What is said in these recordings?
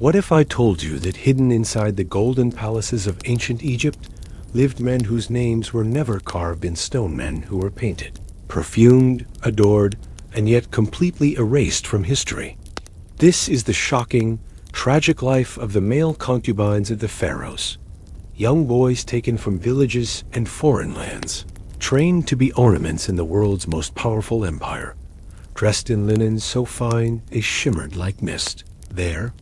What if I told you that hidden inside the golden palaces of ancient Egypt lived men whose names were never carved in stone, men who were painted, perfumed, adored, and yet completely erased from history? This is the shocking, tragic life of the male concubines of the pharaohs, young boys taken from villages and foreign lands, trained to be ornaments in the world's most powerful empire, dressed in linen so fine they shimmered like mist. Their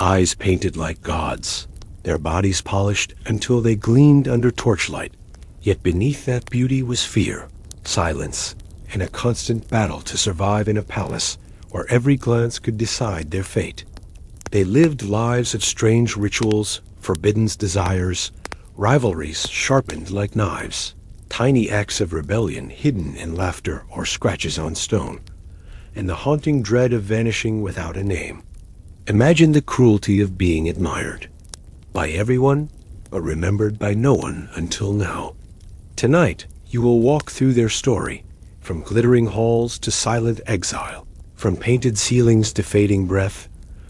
eyes painted like gods, their bodies polished until they gleamed under torchlight. Yet beneath that beauty was fear, silence, and a constant battle to survive in a palace where every glance could decide their fate. They lived lives of strange rituals, forbidden desires, rivalries sharpened like knives, tiny acts of rebellion hidden in laughter or scratches on stone, and the haunting dread of vanishing without a name. Imagine the cruelty of being admired by everyone, but remembered by no one until now. Tonight, you will walk through their story, from glittering halls to silent exile, from painted ceilings to fading breath,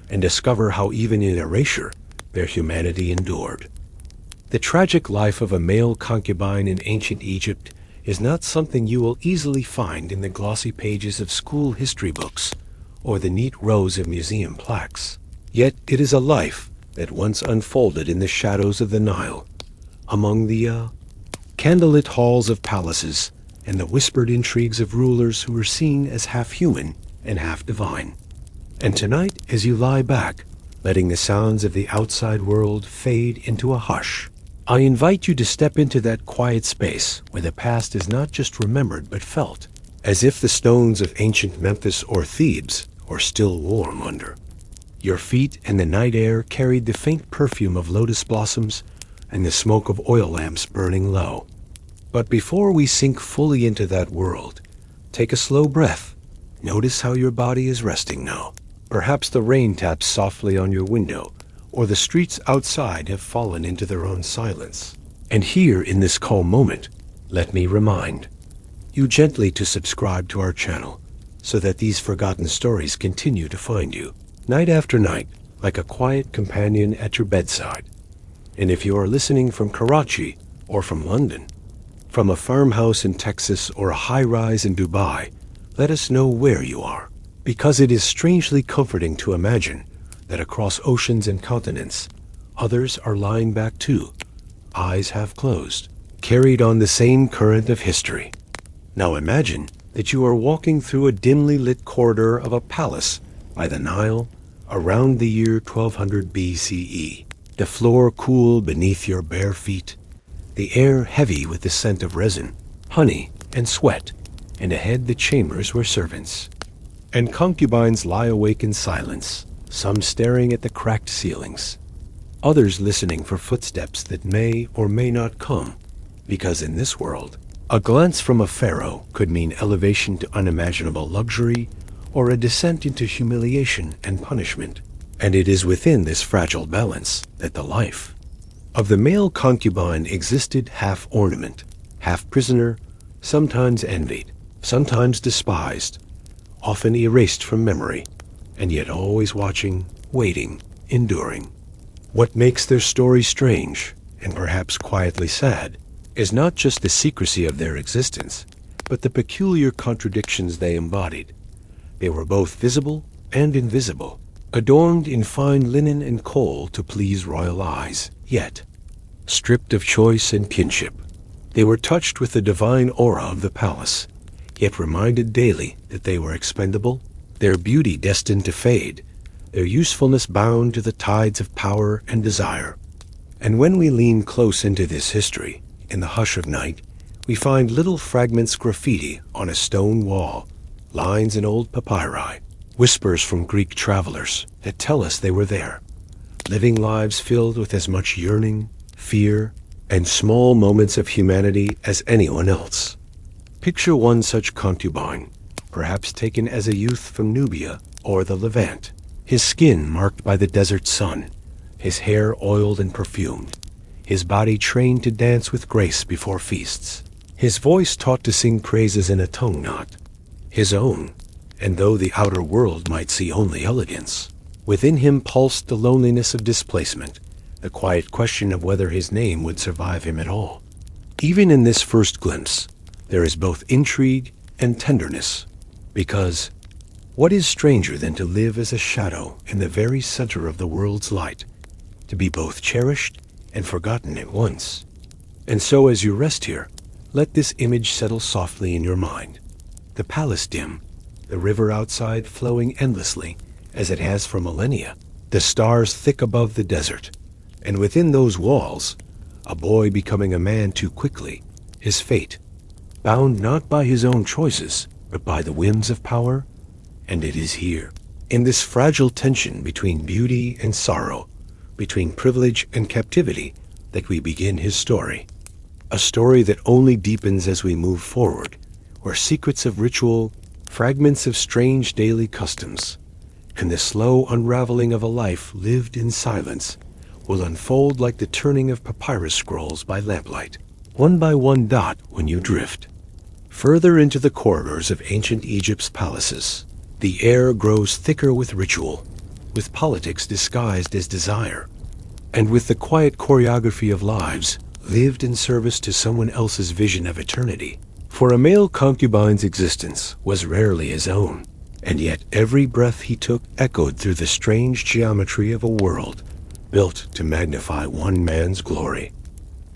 and discover how even in erasure, their humanity endured. The tragic life of a male concubine in ancient Egypt is not something you will easily find in the glossy pages of school history books or the neat rows of museum plaques. Yet it is a life that once unfolded in the shadows of the Nile, among the candlelit halls of palaces and the whispered intrigues of rulers who were seen as half human and half divine. And tonight, as you lie back, letting the sounds of the outside world fade into a hush, I invite you to step into that quiet space where the past is not just remembered but felt, as if the stones of ancient Memphis or Thebes were still warm under your feet, and the night air carried the faint perfume of lotus blossoms and the smoke of oil lamps burning low. But before we sink fully into that world, take a slow breath. Notice how your body is resting now. Perhaps the rain taps softly on your window, or the streets outside have fallen into their own silence. And here, in this calm moment, let me remind you gently to subscribe to our channel so that these forgotten stories continue to find you, night after night, like a quiet companion at your bedside. And if you are listening from Karachi or from London, from a farmhouse in Texas or a high-rise in Dubai, let us know where you are, because it is strangely comforting to imagine that across oceans and continents, others are lying back too, eyes half closed, carried on the same current of history. Now imagine that you are walking through a dimly lit corridor of a palace by the Nile around the year 1200 BCE, the floor cool beneath your bare feet, the air heavy with the scent of resin, honey, and sweat, and ahead the chambers where servants and concubines lie awake in silence, some staring at the cracked ceilings, others listening for footsteps that may or may not come, because in this world, a glance from a pharaoh could mean elevation to unimaginable luxury or a descent into humiliation and punishment. And it is within this fragile balance that the life of the male concubine existed, half ornament, half prisoner, sometimes envied, sometimes despised, often erased from memory, and yet always watching, waiting, enduring. What makes their story strange, and perhaps quietly sad, is not just the secrecy of their existence, but the peculiar contradictions they embodied. They were both visible and invisible, adorned in fine linen and kohl to please royal eyes, yet stripped of choice and kinship. They were touched with the divine aura of the palace, yet reminded daily that they were expendable, their beauty destined to fade, their usefulness bound to the tides of power and desire. And when we lean close into this history, in the hush of night, we find little fragments graffiti on a stone wall, lines in old papyri, whispers from Greek travelers that tell us they were there, living lives filled with as much yearning, fear, and small moments of humanity as anyone else. Picture one such concubine, perhaps taken as a youth from Nubia or the Levant, his skin marked by the desert sun, his hair oiled and perfumed, his body trained to dance with grace before feasts, his voice taught to sing praises in a tongue not his own, and though the outer world might see only elegance, Within him pulsed the loneliness of displacement, the quiet question of whether his name would survive him at all. Even in this first glimpse, there is both intrigue and tenderness, because what is stranger than to live as a shadow in the very center of the world's light, to be both cherished and forgotten at once? And so as you rest here, let this image settle softly in your mind. The palace dim, the river outside flowing endlessly, as it has for millennia, the stars thick above the desert, and within those walls, a boy becoming a man too quickly, his fate, bound not by his own choices, but by the whims of power. And it is here, in this fragile tension between beauty and sorrow, between privilege and captivity, that we begin his story. A story that only deepens as we move forward, where secrets of ritual, fragments of strange daily customs, and the slow unraveling of a life lived in silence will unfold like the turning of papyrus scrolls by lamplight, one by one dot when you drift. Further into the corridors of ancient Egypt's palaces, the air grows thicker with ritual, with politics disguised as desire, and with the quiet choreography of lives lived in service to someone else's vision of eternity. For a male concubine's existence was rarely his own, and yet every breath he took echoed through the strange geometry of a world built to magnify one man's glory.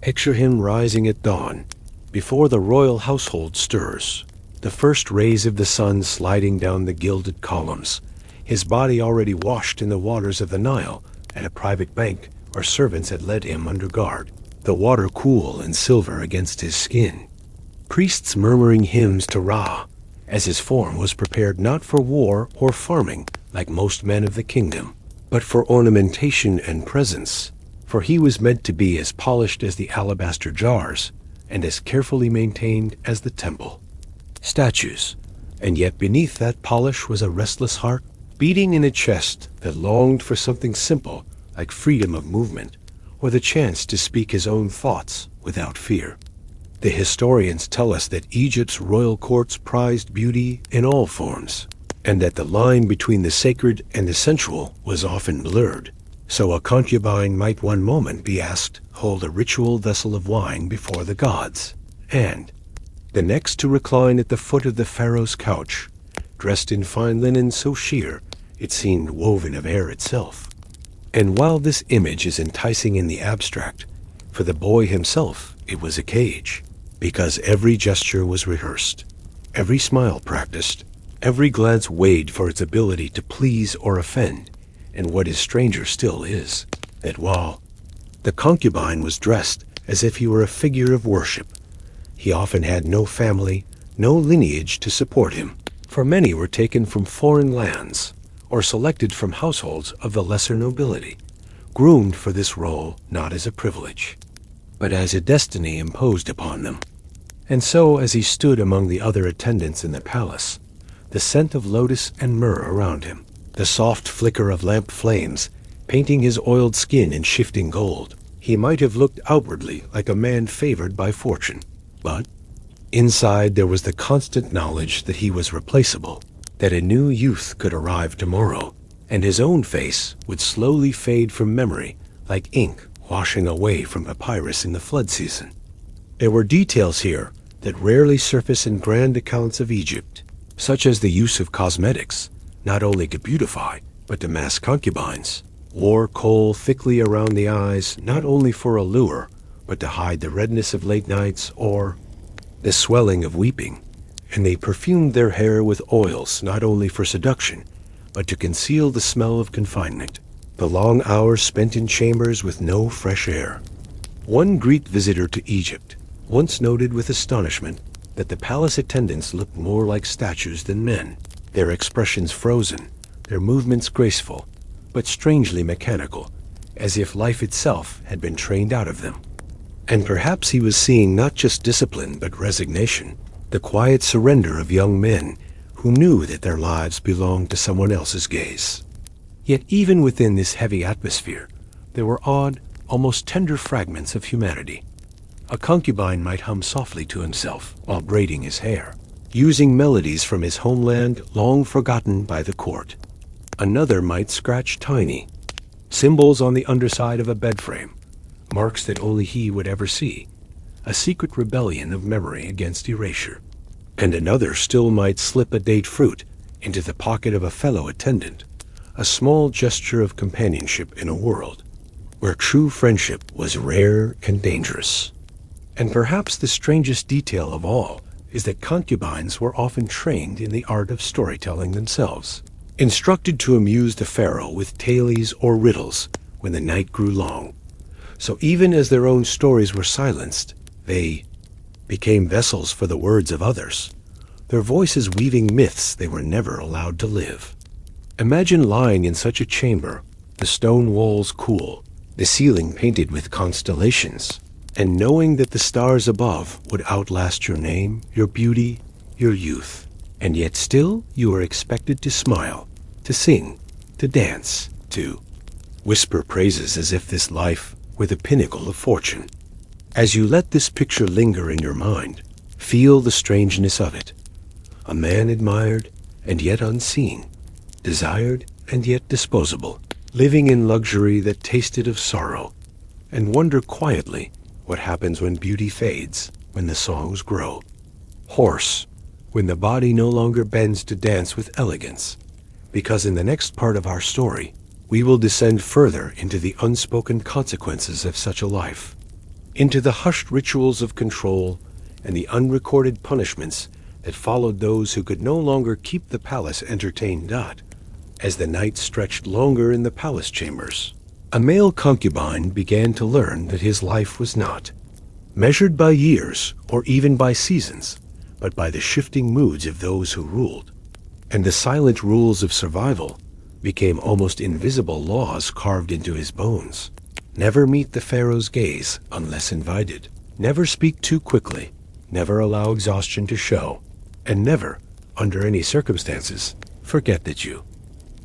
Picture him rising at dawn, before the royal household stirs, the first rays of the sun sliding down the gilded columns, his body already washed in the waters of the Nile at a private bank where servants had led him under guard, the water cool and silver against his skin. Priests murmuring hymns to Ra, as his form was prepared not for war or farming like most men of the kingdom, but for ornamentation and presence, for he was meant to be as polished as the alabaster jars and as carefully maintained as the temple. Statues, and yet beneath that polish was a restless heart beating in a chest that longed for something simple like freedom of movement, or the chance to speak his own thoughts without fear. The historians tell us that Egypt's royal courts prized beauty in all forms, and that the line between the sacred and the sensual was often blurred. So a concubine might one moment be asked hold a ritual vessel of wine before the gods, and the next to recline at the foot of the pharaoh's couch, dressed in fine linen so sheer it seemed woven of air itself. And while this image is enticing in the abstract, for the boy himself it was a cage, because every gesture was rehearsed, every smile practiced, every glance weighed for its ability to please or offend. And what is stranger still is that while the concubine was dressed as if he were a figure of worship, he often had no family, no lineage to support him, for many were taken from foreign lands or selected from households of the lesser nobility, groomed for this role not as a privilege, but as a destiny imposed upon them. And so, as he stood among the other attendants in the palace, the scent of lotus and myrrh around him, the soft flicker of lamp flames painting his oiled skin in shifting gold, he might have looked outwardly like a man favored by fortune, but inside there was the constant knowledge that he was replaceable, that a new youth could arrive tomorrow, and his own face would slowly fade from memory like ink washing away from papyrus in the flood season. There were details here that rarely surface in grand accounts of Egypt, such as the use of cosmetics, not only to beautify, but to mask concubines, wore kohl thickly around the eyes, not only for allure, but to hide the redness of late nights or the swelling of weeping, and they perfumed their hair with oils not only for seduction, but to conceal the smell of confinement, the long hours spent in chambers with no fresh air. One Greek visitor to Egypt once noted with astonishment that the palace attendants looked more like statues than men, their expressions frozen, their movements graceful, but strangely mechanical, as if life itself had been trained out of them. And perhaps he was seeing not just discipline but resignation, the quiet surrender of young men who knew that their lives belonged to someone else's gaze. Yet even within this heavy atmosphere, there were odd, almost tender fragments of humanity. A concubine might hum softly to himself while braiding his hair, using melodies from his homeland long forgotten by the court. Another might scratch tiny symbols on the underside of a bed frame, marks that only he would ever see, a secret rebellion of memory against erasure. And another still might slip a date fruit into the pocket of a fellow attendant, a small gesture of companionship in a world where true friendship was rare and dangerous. And perhaps the strangest detail of all is that concubines were often trained in the art of storytelling themselves, instructed to amuse the pharaoh with tales or riddles when the night grew long. So even as their own stories were silenced, they became vessels for the words of others, their voices weaving myths they were never allowed to live. Imagine lying in such a chamber, the stone walls cool, the ceiling painted with constellations, and knowing that the stars above would outlast your name, your beauty, your youth. And yet still you are expected to smile, to sing, to dance, to whisper praises as if this life were the pinnacle of fortune. As you let this picture linger in your mind, feel the strangeness of it. A man admired and yet unseen, desired and yet disposable, living in luxury that tasted of sorrow, and wonder quietly what happens when beauty fades, when the songs grow. Hoarse, when the body no longer bends to dance with elegance, because in the next part of our story, we will descend further into the unspoken consequences of such a life, into the hushed rituals of control and the unrecorded punishments that followed those who could no longer keep the palace entertained. As the night stretched longer in the palace chambers, a male concubine began to learn that his life was not measured by years or even by seasons, but by the shifting moods of those who ruled. And the silent rules of survival became almost invisible laws carved into his bones. Never meet the pharaoh's gaze unless invited. Never speak too quickly. Never allow exhaustion to show. And never, under any circumstances, forget that you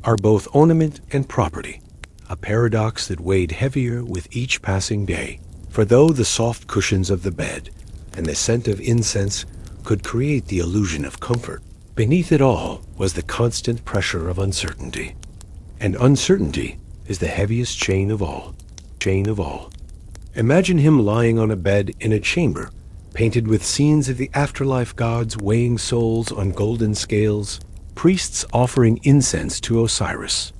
are both ornament and property, a paradox that weighed heavier with each passing day. For though the soft cushions of the bed and the scent of incense could create the illusion of comfort, beneath it all was the constant pressure of uncertainty. And uncertainty is the heaviest chain of all. Imagine him lying on a bed in a chamber painted with scenes of the afterlife gods weighing souls on golden scales, priests offering incense to Osiris,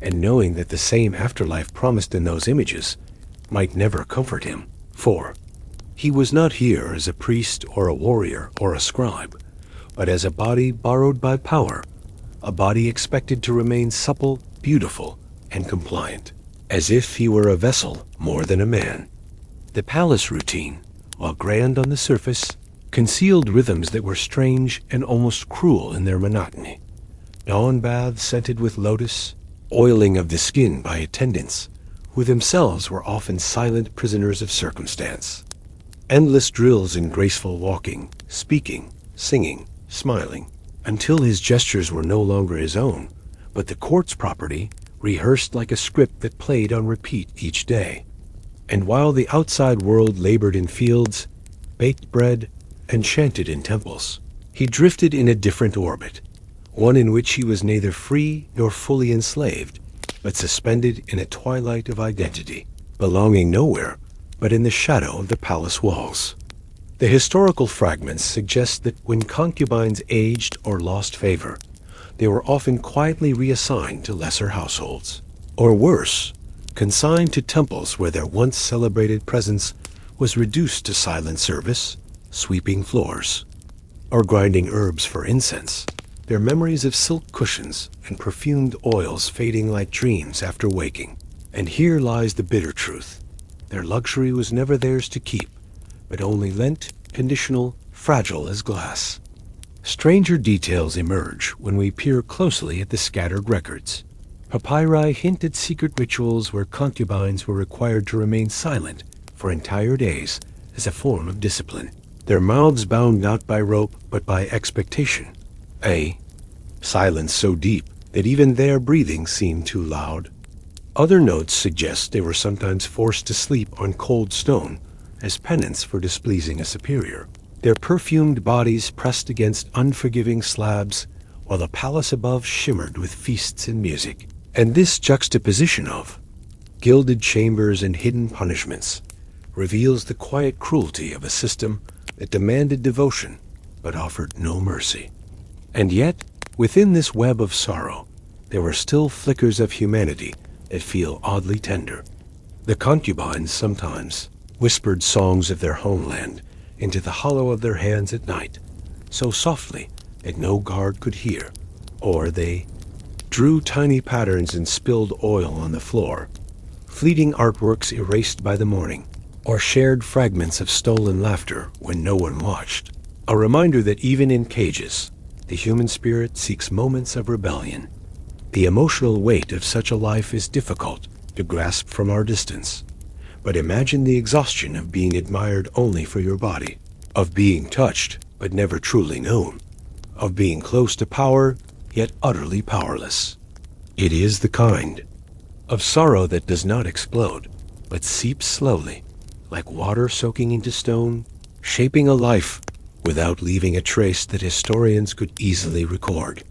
and knowing that the same afterlife promised in those images might never comfort him. For he was not here as a priest or a warrior or a scribe, but as a body borrowed by power, a body expected to remain supple, beautiful, and compliant, as if he were a vessel more than a man. The palace routine, while grand on the surface, concealed rhythms that were strange and almost cruel in their monotony. Dawn baths scented with lotus, oiling of the skin by attendants, who themselves were often silent prisoners of circumstance. Endless drills in graceful walking, speaking, singing, smiling, until his gestures were no longer his own, but the court's property, rehearsed like a script that played on repeat each day. And while the outside world labored in fields, baked bread, and chanted in temples, he drifted in a different orbit, one in which he was neither free nor fully enslaved, but suspended in a twilight of identity, belonging nowhere but in the shadow of the palace walls. The historical fragments suggest that when concubines aged or lost favor, they were often quietly reassigned to lesser households, or worse, consigned to temples where their once celebrated presence was reduced to silent service, sweeping floors, or grinding herbs for incense, their memories of silk cushions and perfumed oils fading like dreams after waking. And here lies the bitter truth. Their luxury was never theirs to keep, but only lent, conditional, fragile as glass. Stranger details emerge when we peer closely at the scattered records. Papyri hint at secret rituals where concubines were required to remain silent for entire days as a form of discipline, their mouths bound not by rope but by expectation. A silence so deep that even their breathing seemed too loud. Other notes suggest they were sometimes forced to sleep on cold stone as penance for displeasing a superior, their perfumed bodies pressed against unforgiving slabs while the palace above shimmered with feasts and music. And this juxtaposition of gilded chambers and hidden punishments reveals the quiet cruelty of a system that demanded devotion but offered no mercy. And yet, within this web of sorrow, there were still flickers of humanity that feel oddly tender. The concubines sometimes whispered songs of their homeland into the hollow of their hands at night, so softly that no guard could hear, or they drew tiny patterns and spilled oil on the floor, fleeting artworks erased by the morning, or shared fragments of stolen laughter when no one watched. A reminder that even in cages, the human spirit seeks moments of rebellion. The emotional weight of such a life is difficult to grasp from our distance. But imagine the exhaustion of being admired only for your body, of being touched but never truly known, of being close to power yet utterly powerless. It is the kind of sorrow that does not explode, but seeps slowly, like water soaking into stone, shaping a life without leaving a trace that historians could easily record.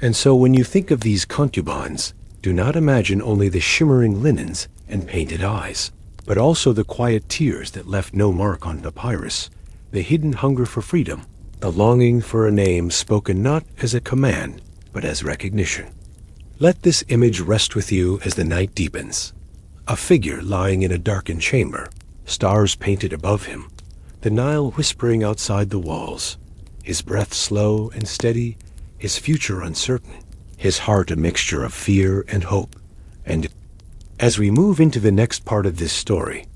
And so when you think of these concubines, do not imagine only the shimmering linens and painted eyes, but also the quiet tears that left no mark on papyrus, the hidden hunger for freedom, the longing for a name spoken not as a command, but as recognition. Let this image rest with you as the night deepens. A figure lying in a darkened chamber, stars painted above him, the Nile whispering outside the walls, his breath slow and steady, his future uncertain, his heart a mixture of fear and hope. And as we move into the next part of this story,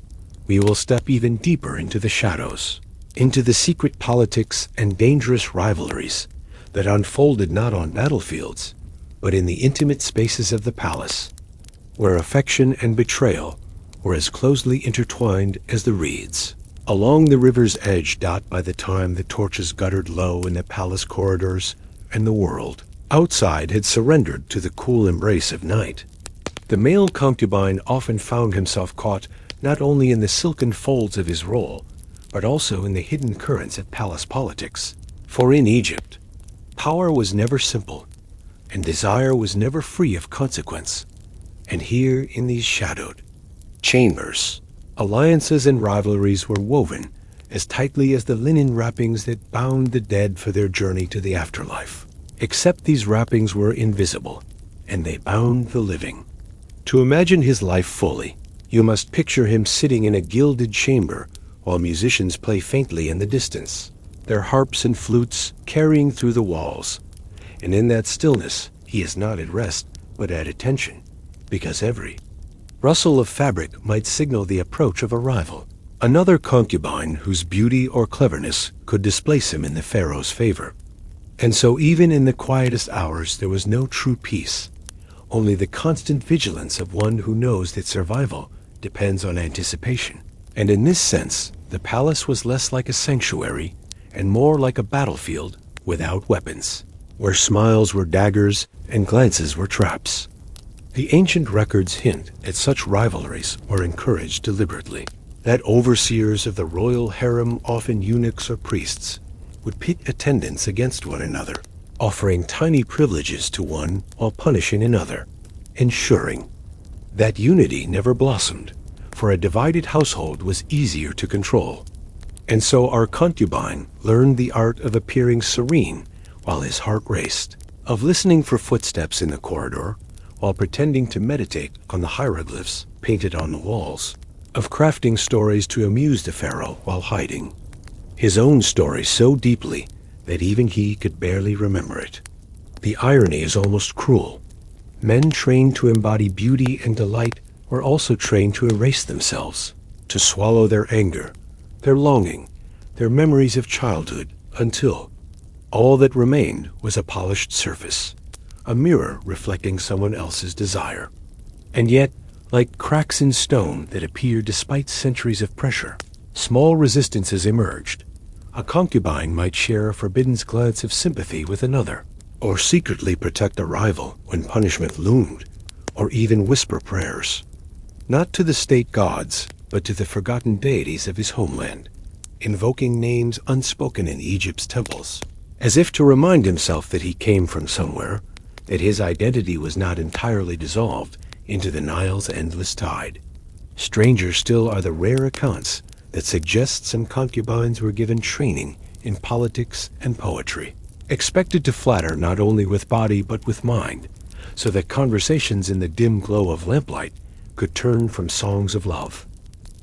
we will step even deeper into the shadows, into the secret politics and dangerous rivalries that unfolded not on battlefields, but in the intimate spaces of the palace, where affection and betrayal were as closely intertwined as the reeds. Along the river's edge dot by the time the torches guttered low in the palace corridors, and the world outside had surrendered to the cool embrace of night, the male concubine often found himself caught not only in the silken folds of his role, but also in the hidden currents of palace politics. For in Egypt, power was never simple, and desire was never free of consequence. And here in these shadowed chambers, alliances and rivalries were woven as tightly as the linen wrappings that bound the dead for their journey to the afterlife. Except these wrappings were invisible, and they bound the living. To imagine his life fully, you must picture him sitting in a gilded chamber while musicians play faintly in the distance, their harps and flutes carrying through the walls. And in that stillness, he is not at rest, but at attention, because every rustle of fabric might signal the approach of a rival, another concubine whose beauty or cleverness could displace him in the pharaoh's favor. And so even in the quietest hours there was no true peace, only the constant vigilance of one who knows that survival depends on anticipation. And in this sense, the palace was less like a sanctuary and more like a battlefield without weapons, where smiles were daggers and glances were traps. The ancient records hint at such rivalries were encouraged deliberately, that overseers of the royal harem, often eunuchs or priests, would pit attendants against one another, offering tiny privileges to one while punishing another, ensuring that unity never blossomed, for a divided household was easier to control. And so our concubine learned the art of appearing serene while his heart raced, of listening for footsteps in the corridor while pretending to meditate on the hieroglyphs painted on the walls, of crafting stories to amuse the pharaoh while hiding his own story so deeply that even he could barely remember it. The irony is almost cruel. Men trained to embody beauty and delight were also trained to erase themselves, to swallow their anger, their longing, their memories of childhood, until all that remained was a polished surface, a mirror reflecting someone else's desire. And yet, like cracks in stone that appear despite centuries of pressure, small resistances emerged. A concubine might share a forbidden glance of sympathy with another, or secretly protect a rival when punishment loomed, or even whisper prayers, not to the state gods, but to the forgotten deities of his homeland, invoking names unspoken in Egypt's temples. as if to remind himself that he came from somewhere, that his identity was not entirely dissolved into the Nile's endless tide. Stranger still are the rare accounts that suggest some concubines were given training in politics and poetry, expected to flatter not only with body but with mind, so that conversations in the dim glow of lamplight could turn from songs of love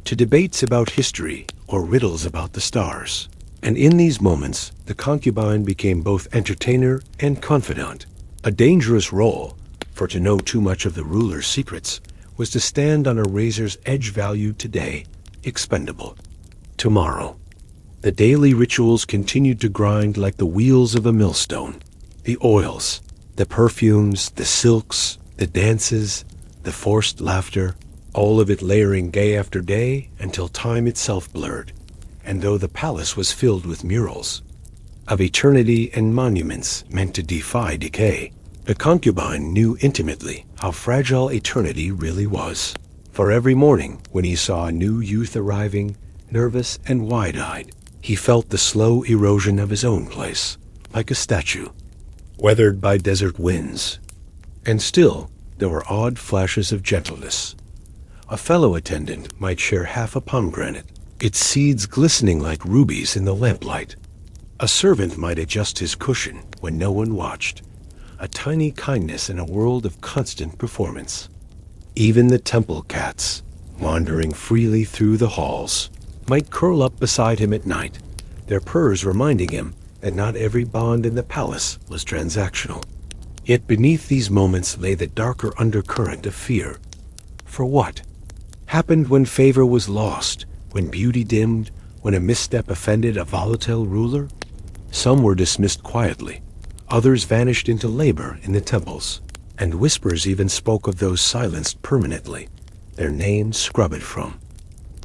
to debates about history or riddles about the stars. And in these moments, the concubine became both entertainer and confidant, a dangerous role, for to know too much of the ruler's secrets was to stand on a razor's edge, valued today, expendable tomorrow. The daily rituals continued to grind like the wheels of a millstone. The oils, the perfumes, the silks, the dances, the forced laughter, all of it layering day after day until time itself blurred. And though the palace was filled with murals of eternity and monuments meant to defy decay, the concubine knew intimately how fragile eternity really was. For every morning, when he saw a new youth arriving, nervous and wide-eyed, he felt the slow erosion of his own place, like a statue, weathered by desert winds. And still, there were odd flashes of gentleness. A fellow attendant might share half a pomegranate, its seeds glistening like rubies in the lamplight. A servant might adjust his cushion when no one watched, a tiny kindness in a world of constant performance. Even the temple cats, wandering freely through the halls, might curl up beside him at night, their purrs reminding him that not every bond in the palace was transactional. Yet beneath these moments lay the darker undercurrent of fear. For what happened when favor was lost, when beauty dimmed, when a misstep offended a volatile ruler? Some were dismissed quietly, others vanished into labor in the temples, and whispers even spoke of those silenced permanently, their names scrubbed from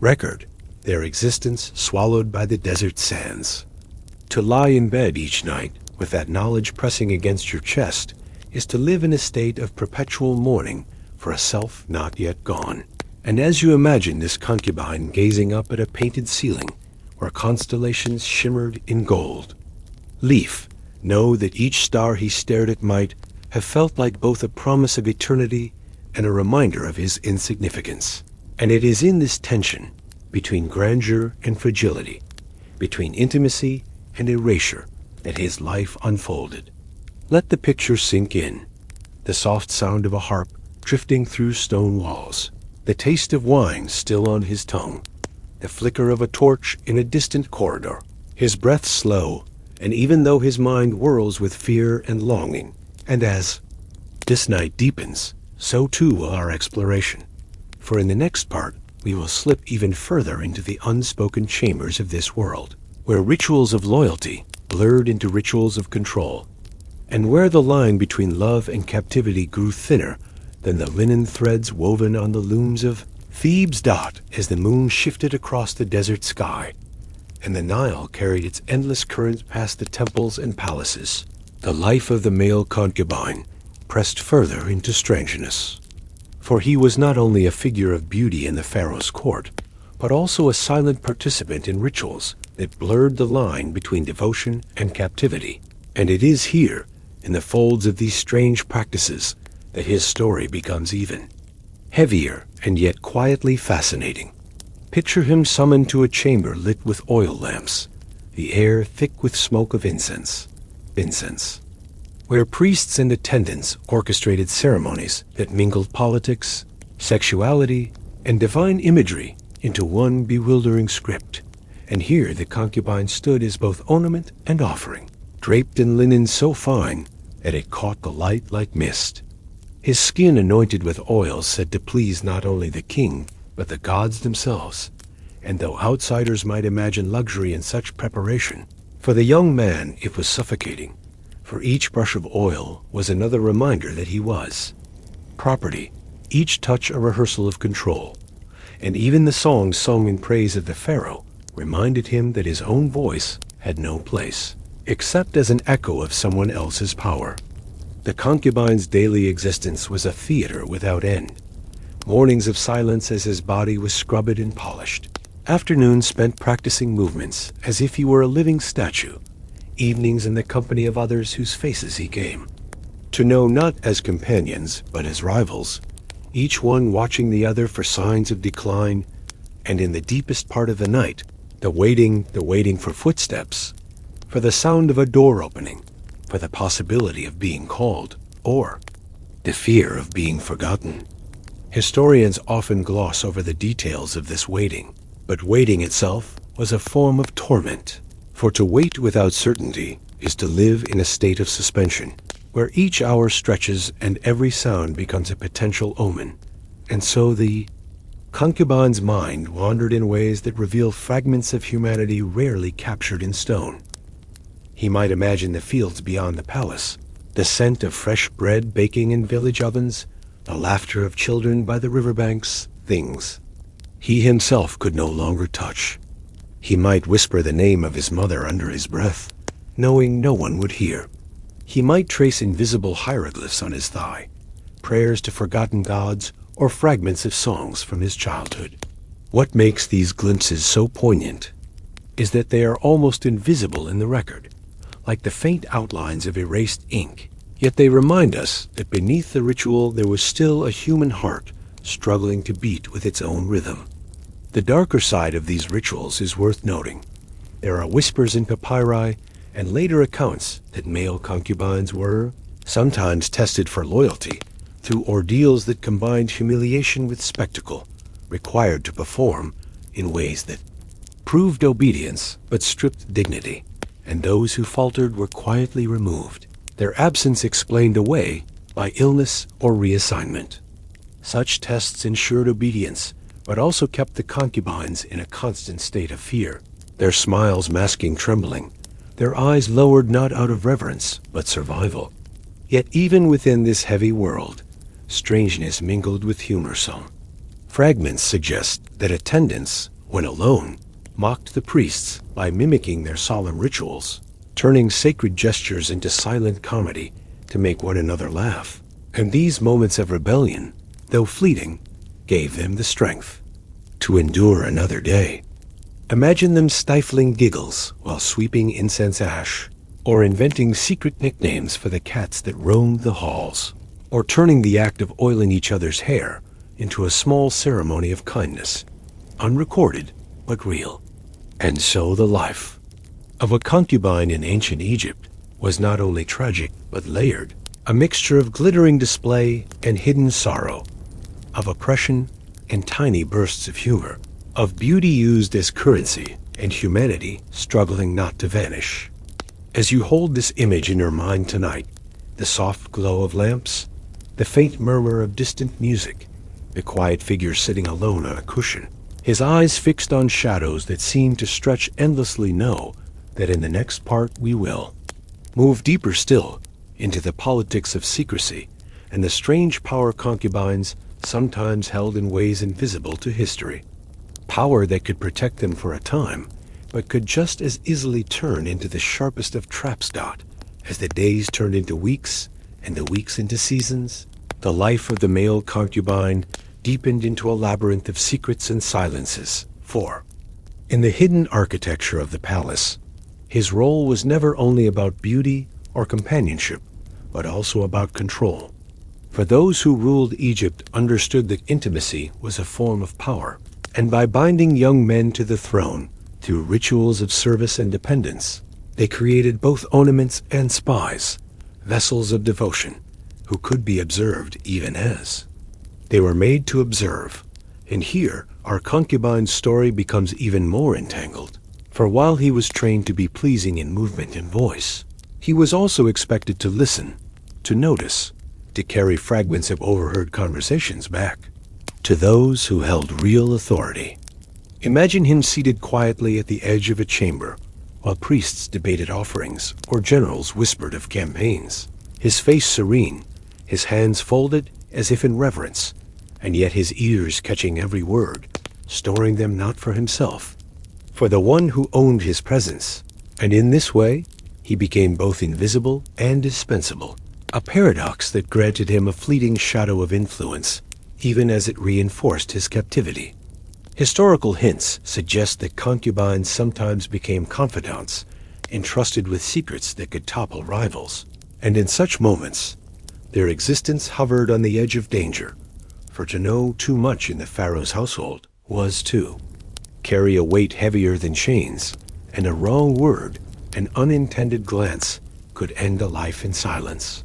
record, their existence swallowed by the desert sands. To lie in bed each night with that knowledge pressing against your chest is to live in a state of perpetual mourning for a self not yet gone. And as you imagine this concubine gazing up at a painted ceiling where constellations shimmered in gold, Leaf, know that each star he stared at might have felt like both a promise of eternity and a reminder of his insignificance. And it is in this tension between grandeur and fragility, between intimacy and erasure, that his life unfolded. Let the picture sink in. The soft sound of a harp drifting through stone walls, the taste of wine still on his tongue, the flicker of a torch in a distant corridor, his breath slow, and even though his mind whirls with fear and longing, and as this night deepens, so too will our exploration. For in the next part, we will slip even further into the unspoken chambers of this world, where rituals of loyalty blurred into rituals of control, and where the line between love and captivity grew thinner than the linen threads woven on the looms of Thebes' dot as the moon shifted across the desert sky, and the Nile carried its endless current past the temples and palaces. The life of the male concubine pressed further into strangeness. For he was not only a figure of beauty in the pharaoh's court, but also a silent participant in rituals that blurred the line between devotion and captivity. And it is here, in the folds of these strange practices, that his story becomes even heavier and yet quietly fascinating. Picture him summoned to a chamber lit with oil lamps, the air thick with smoke of incense, where priests and attendants orchestrated ceremonies that mingled politics, sexuality, and divine imagery into one bewildering script. And here the concubine stood as both ornament and offering, draped in linen so fine that it caught the light like mist. His skin anointed with oils said to please not only the king, but the gods themselves. And though outsiders might imagine luxury in such preparation, for the young man it was suffocating. For each brush of oil was another reminder that he was property, each touch a rehearsal of control. And even the songs sung in praise of the pharaoh reminded him that his own voice had no place, except as an echo of someone else's power. The concubine's daily existence was a theater without end. Mornings of silence as his body was scrubbed and polished. Afternoons spent practicing movements as if he were a living statue. evenings in the company of others whose faces he came to know not as companions, but as rivals, each one watching the other for signs of decline, and in the deepest part of the night, the waiting for footsteps, for the sound of a door opening, for the possibility of being called, or the fear of being forgotten. Historians often gloss over the details of this waiting, but waiting itself was a form of torment, for to wait without certainty is to live in a state of suspension, where each hour stretches and every sound becomes a potential omen. And so the concubine's mind wandered in ways that reveal fragments of humanity rarely captured in stone. He might imagine the fields beyond the palace, the scent of fresh bread baking in village ovens, the laughter of children by the riverbanks, things he himself could no longer touch. He might whisper the name of his mother under his breath, knowing no one would hear. He might trace invisible hieroglyphs on his thigh, prayers to forgotten gods or fragments of songs from his childhood. What makes these glimpses so poignant is that they are almost invisible in the record, like the faint outlines of erased ink, yet they remind us that beneath the ritual there was still a human heart struggling to beat with its own rhythm. The darker side of these rituals is worth noting. There are whispers in papyri and later accounts that male concubines were sometimes tested for loyalty through ordeals that combined humiliation with spectacle, required to perform in ways that proved obedience but stripped dignity, and those who faltered were quietly removed, their absence explained away by illness or reassignment. Such tests ensured obedience, but also kept the concubines in a constant state of fear, their smiles masking trembling, their eyes lowered not out of reverence, but survival. Yet even within this heavy world, strangeness mingled with humor some. Fragments suggest that attendants, when alone, mocked the priests by mimicking their solemn rituals, turning sacred gestures into silent comedy to make one another laugh. And these moments of rebellion, though fleeting, gave them the strength to endure another day. Imagine them stifling giggles while sweeping incense ash, or inventing secret nicknames for the cats that roamed the halls, or turning the act of oiling each other's hair into a small ceremony of kindness, unrecorded but real. And so the life of a concubine in ancient Egypt was not only tragic but layered, a mixture of glittering display and hidden sorrow, of oppression and tiny bursts of humor, of beauty used as currency and humanity struggling not to vanish. As you hold this image in your mind tonight, the soft glow of lamps, the faint murmur of distant music, the quiet figure sitting alone on a cushion, his eyes fixed on shadows that seem to stretch endlessly, know that in the next part we will move deeper still into the politics of secrecy and the strange power concubines sometimes held in ways invisible to history. Power that could protect them for a time, but could just as easily turn into the sharpest of traps. As the days turned into weeks and the weeks into seasons, the life of the male concubine deepened into a labyrinth of secrets and silences. For in the hidden architecture of the palace, his role was never only about beauty or companionship, but also about control. For those who ruled Egypt understood that intimacy was a form of power, and by binding young men to the throne through rituals of service and dependence, they created both ornaments and spies, vessels of devotion, who could be observed even as they were made to observe. And here, our concubine's story becomes even more entangled. For while he was trained to be pleasing in movement and voice, he was also expected to listen, to notice, to carry fragments of overheard conversations back to those who held real authority. Imagine him seated quietly at the edge of a chamber while priests debated offerings or generals whispered of campaigns, his face serene, his hands folded as if in reverence, and yet his ears catching every word, storing them not for himself, for the one who owned his presence. And in this way, he became both invisible and dispensable, a paradox that granted him a fleeting shadow of influence, even as it reinforced his captivity. Historical hints suggest that concubines sometimes became confidants, entrusted with secrets that could topple rivals. And in such moments, their existence hovered on the edge of danger, for to know too much in the pharaoh's household was to carry a weight heavier than chains, and a wrong word, an unintended glance, could end a life in silence.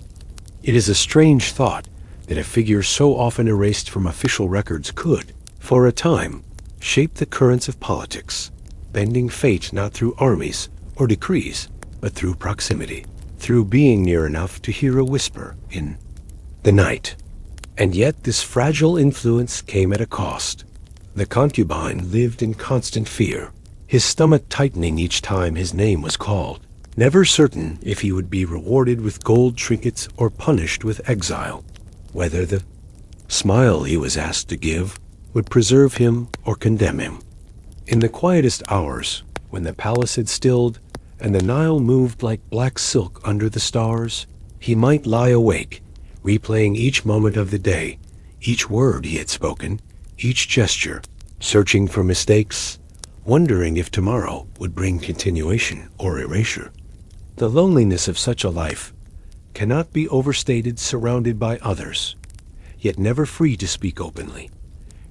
It is a strange thought that a figure so often erased from official records could, for a time, shape the currents of politics, bending fate not through armies or decrees, but through proximity, through being near enough to hear a whisper in the night. And yet this fragile influence came at a cost. The concubine lived in constant fear, his stomach tightening each time his name was called, never certain if he would be rewarded with gold trinkets or punished with exile, whether the smile he was asked to give would preserve him or condemn him. In the quietest hours, when the palace had stilled and the Nile moved like black silk under the stars, he might lie awake, replaying each moment of the day, each word he had spoken, each gesture, searching for mistakes, wondering if tomorrow would bring continuation or erasure. The loneliness of such a life cannot be overstated, surrounded by others, yet never free to speak openly,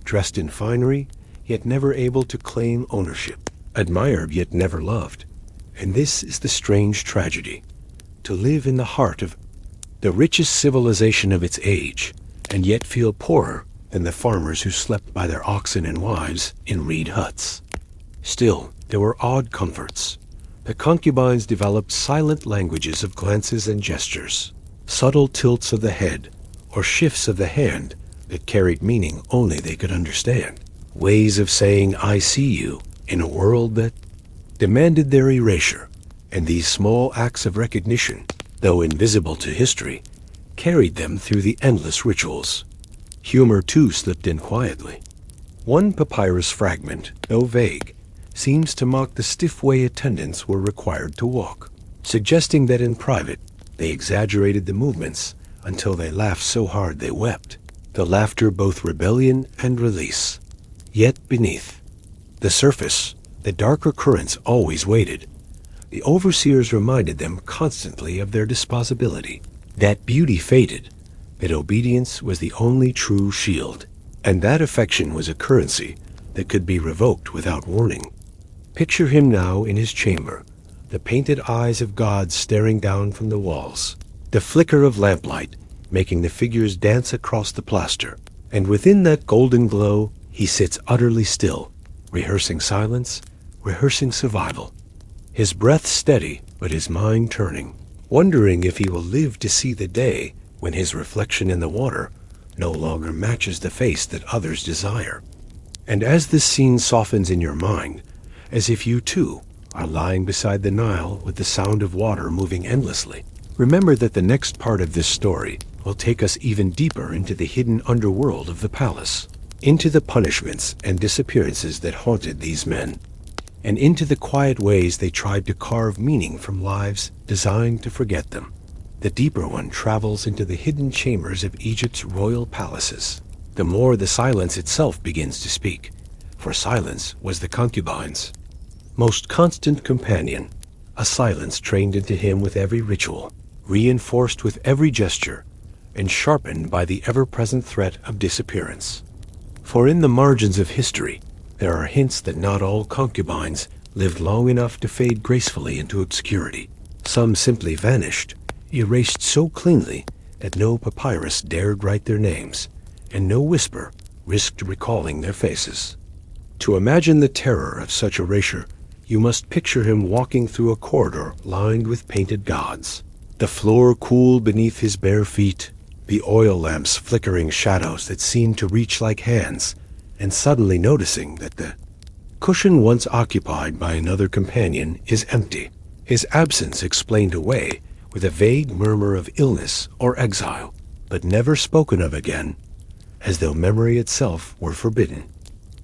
dressed in finery, yet never able to claim ownership, admired yet never loved. And this is the strange tragedy, to live in the heart of the richest civilization of its age, and yet feel poorer than the farmers who slept by their oxen and wives in reed huts. Still, there were odd comforts. The concubines developed silent languages of glances and gestures, subtle tilts of the head, or shifts of the hand that carried meaning only they could understand, ways of saying "I see you" in a world that demanded their erasure. And these small acts of recognition, though invisible to history, carried them through the endless rituals. Humor too slipped in quietly. One papyrus fragment, though vague, seems to mock the stiff way attendants were required to walk, suggesting that in private they exaggerated the movements until they laughed so hard they wept, the laughter both rebellion and release. Yet beneath the surface, the darker currents always waited. The overseers reminded them constantly of their disposability, that beauty faded, that obedience was the only true shield, and that affection was a currency that could be revoked without warning. Picture him now in his chamber, the painted eyes of gods staring down from the walls, the flicker of lamplight making the figures dance across the plaster, and within that golden glow he sits utterly still, rehearsing silence, rehearsing survival, his breath steady but his mind turning, wondering if he will live to see the day when his reflection in the water no longer matches the face that others desire. And as this scene softens in your mind, as if you too are lying beside the Nile with the sound of water moving endlessly, remember that the next part of this story will take us even deeper into the hidden underworld of the palace, into the punishments and disappearances that haunted these men, and into the quiet ways they tried to carve meaning from lives designed to forget them. The deeper one travels into the hidden chambers of Egypt's royal palaces. The more the silence itself begins to speak, for silence was the concubine's most constant companion, a silence trained into him with every ritual, reinforced with every gesture, and sharpened by the ever-present threat of disappearance. For in the margins of history, there are hints that not all concubines lived long enough to fade gracefully into obscurity. Some simply vanished, erased so cleanly that no papyrus dared write their names, and no whisper risked recalling their faces. To imagine the terror of such erasure, you must picture him walking through a corridor lined with painted gods, the floor cool beneath his bare feet, the oil lamps flickering shadows that seemed to reach like hands, and suddenly noticing that the cushion once occupied by another companion is empty, his absence explained away with a vague murmur of illness or exile, but never spoken of again, as though memory itself were forbidden.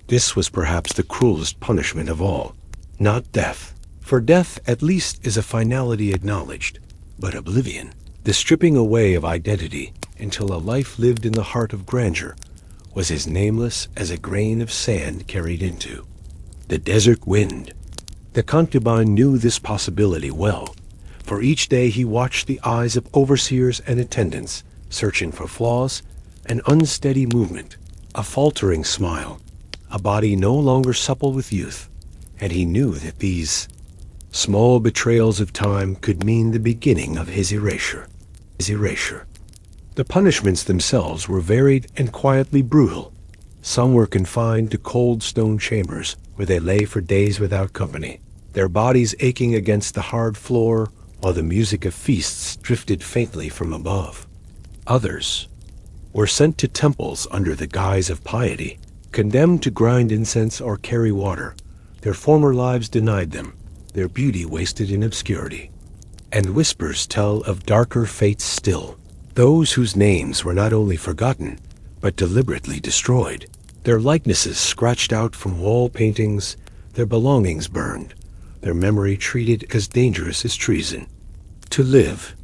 This was perhaps the cruelest punishment of all, not death, for death at least is a finality acknowledged, but oblivion, the stripping away of identity until a life lived in the heart of grandeur was as nameless as a grain of sand carried into the desert wind, The concubine knew this possibility well, for each day he watched the eyes of overseers and attendants, searching for flaws, an unsteady movement, a faltering smile, a body no longer supple with youth, and he knew that these small betrayals of time could mean the beginning of his erasure. The punishments themselves were varied and quietly brutal. Some were confined to cold stone chambers where they lay for days without company, their bodies aching against the hard floor while the music of feasts drifted faintly from above. Others were sent to temples under the guise of piety, condemned to grind incense or carry water, their former lives denied them, their beauty wasted in obscurity. And whispers tell of darker fates still, those whose names were not only forgotten, but deliberately destroyed, their likenesses scratched out from wall paintings, their belongings burned, their memory treated as dangerous as treason. To live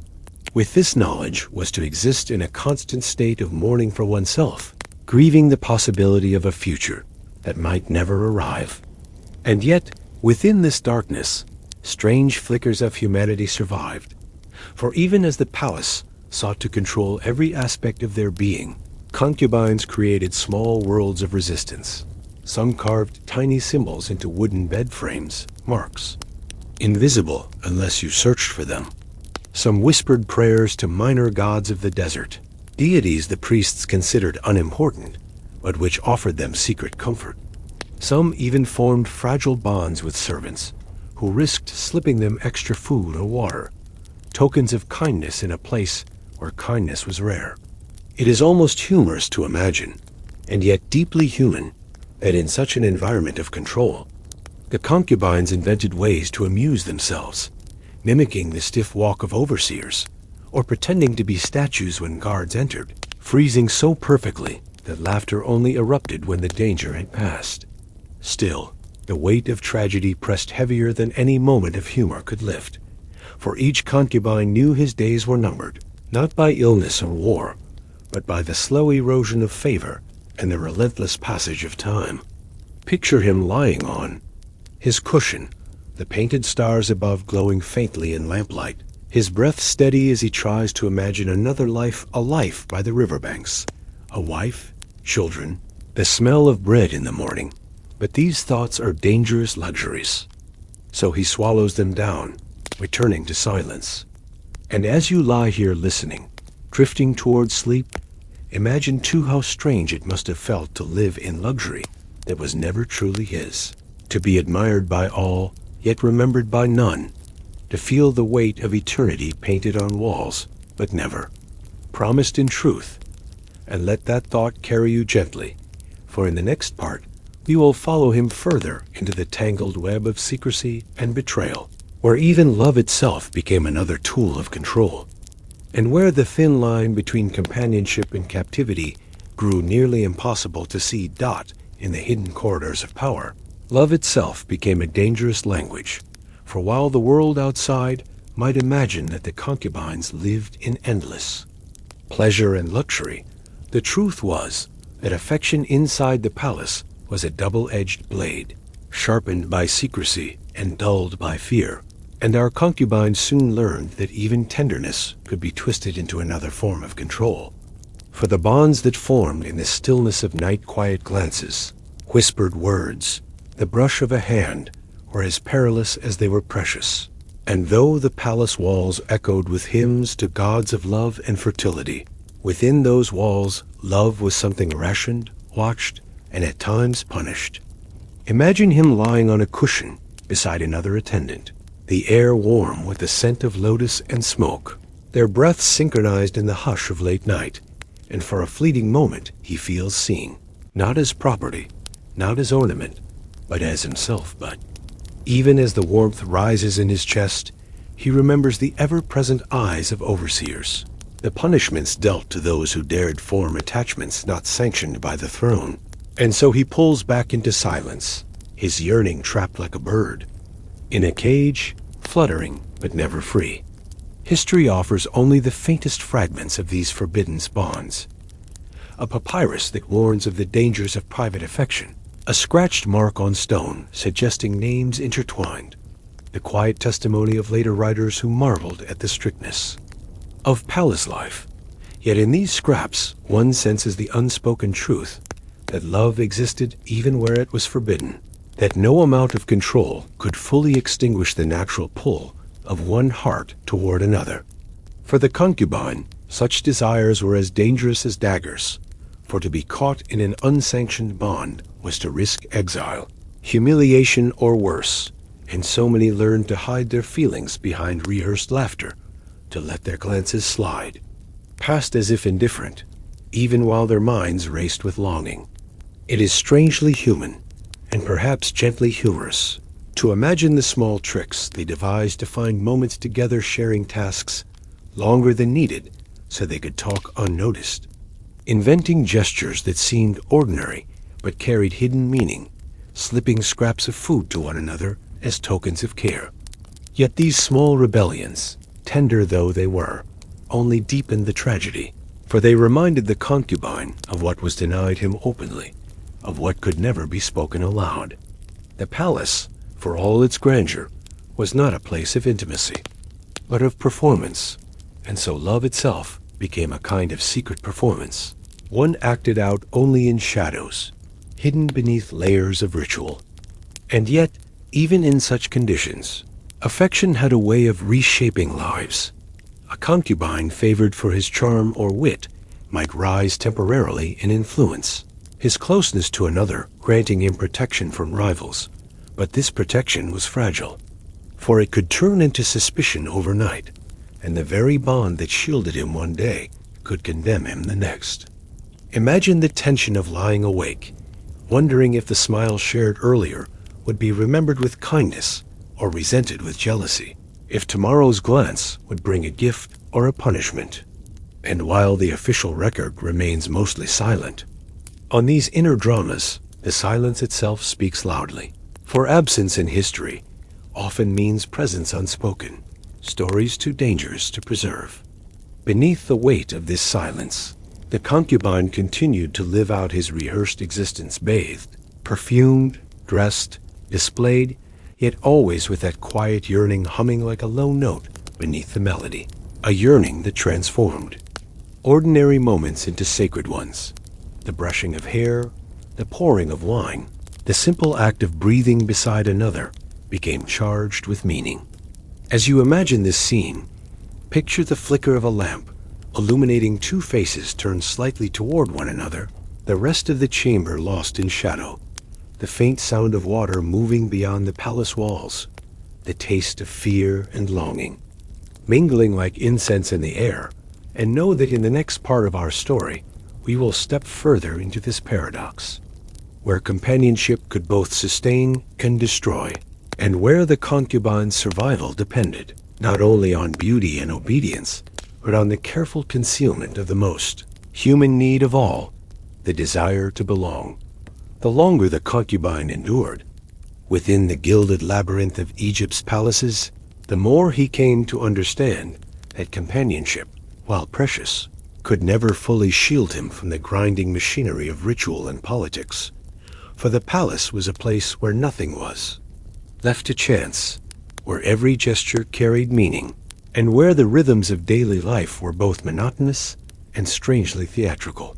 with this knowledge was to exist in a constant state of mourning for oneself, grieving the possibility of a future that might never arrive. And yet, within this darkness, strange flickers of humanity survived. For even as the palace sought to control every aspect of their being, concubines created small worlds of resistance. Some carved tiny symbols into wooden bed frames, marks, invisible unless you searched for them. Some whispered prayers to minor gods of the desert, deities the priests considered unimportant, but which offered them secret comfort. Some even formed fragile bonds with servants, who risked slipping them extra food or water, tokens of kindness in a place where kindness was rare. It is almost humorous to imagine, and yet deeply human, that in such an environment of control, the concubines invented ways to amuse themselves, mimicking the stiff walk of overseers, or pretending to be statues when guards entered, freezing so perfectly that laughter only erupted when the danger had passed. Still, the weight of tragedy pressed heavier than any moment of humor could lift, for each concubine knew his days were numbered, not by illness or war, but by the slow erosion of favor and the relentless passage of time. Picture him lying on his cushion, the painted stars above glowing faintly in lamplight, his breath steady as he tries to imagine another life, a life by the riverbanks, a wife, children, the smell of bread in the morning. But these thoughts are dangerous luxuries. So he swallows them down, returning to silence. And as you lie here listening, drifting towards sleep, imagine too how strange it must have felt to live in luxury that was never truly his, to be admired by all, yet remembered by none, to feel the weight of eternity painted on walls, but never promised in truth. And let that thought carry you gently, for in the next part, we will follow him further into the tangled web of secrecy and betrayal, where even love itself became another tool of control, and where the thin line between companionship and captivity grew nearly impossible to see dot in the hidden corridors of power. Love itself became a dangerous language, for while the world outside might imagine that the concubines lived in endless pleasure and luxury, the truth was that affection inside the palace was a double-edged blade, sharpened by secrecy and dulled by fear. And our concubines soon learned that even tenderness could be twisted into another form of control. For the bonds that formed in the stillness of night-quiet glances, whispered words, the brush of a hand, were as perilous as they were precious. And though the palace walls echoed with hymns to gods of love and fertility, within those walls love was something rationed, watched, and at times punished. Imagine him lying on a cushion beside another attendant, the air warm with the scent of lotus and smoke, their breaths synchronized in the hush of late night, and for a fleeting moment he feels seen, not as property, not as ornament, but as himself. But even as the warmth rises in his chest, he remembers the ever-present eyes of overseers, the punishments dealt to those who dared form attachments not sanctioned by the throne. And so he pulls back into silence, his yearning trapped like a bird, in a cage, fluttering but never free. History offers only the faintest fragments of these forbidden bonds. A papyrus that warns of the dangers of private affection, a scratched mark on stone suggesting names intertwined, the quiet testimony of later writers who marveled at the strictness of palace life. Yet in these scraps, one senses the unspoken truth that love existed even where it was forbidden, that no amount of control could fully extinguish the natural pull of one heart toward another. For the concubine, such desires were as dangerous as daggers, for to be caught in an unsanctioned bond was to risk exile, humiliation, or worse, and so many learned to hide their feelings behind rehearsed laughter, to let their glances slide past as if indifferent, even while their minds raced with longing. It is strangely human, and perhaps gently humorous, to imagine the small tricks they devised to find moments together sharing tasks longer than needed so they could talk unnoticed, inventing gestures that seemed ordinary but carried hidden meaning, slipping scraps of food to one another as tokens of care. Yet these small rebellions, tender though they were, only deepened the tragedy, for they reminded the concubine of what was denied him openly, of what could never be spoken aloud. The palace, for all its grandeur, was not a place of intimacy, but of performance, and so love itself became a kind of secret performance, one acted out only in shadows, hidden beneath layers of ritual. And yet, even in such conditions, affection had a way of reshaping lives. A concubine favored for his charm or wit might rise temporarily in influence, his closeness to another granting him protection from rivals. But this protection was fragile, for it could turn into suspicion overnight, and the very bond that shielded him one day could condemn him the next. Imagine the tension of lying awake, wondering if the smile shared earlier would be remembered with kindness or resented with jealousy, if tomorrow's glance would bring a gift or a punishment. And while the official record remains mostly silent, on these inner dramas, the silence itself speaks loudly. For absence in history often means presence unspoken, stories too dangerous to preserve. Beneath the weight of this silence, the concubine continued to live out his rehearsed existence, bathed, perfumed, dressed, displayed, yet always with that quiet yearning humming like a low note beneath the melody, a yearning that transformed ordinary moments into sacred ones. The brushing of hair, the pouring of wine, the simple act of breathing beside another became charged with meaning. As you imagine this scene, picture the flicker of a lamp illuminating two faces turned slightly toward one another, the rest of the chamber lost in shadow, the faint sound of water moving beyond the palace walls, the taste of fear and longing, mingling like incense in the air. And know that in the next part of our story, we will step further into this paradox, where companionship could both sustain and destroy, and where the concubine's survival depended not only on beauty and obedience, but on the careful concealment of the most human need of all, the desire to belong. The longer the concubine endured within the gilded labyrinth of Egypt's palaces, the more he came to understand that companionship, while precious, could never fully shield him from the grinding machinery of ritual and politics. For the palace was a place where nothing was left to chance, where every gesture carried meaning, and where the rhythms of daily life were both monotonous and strangely theatrical.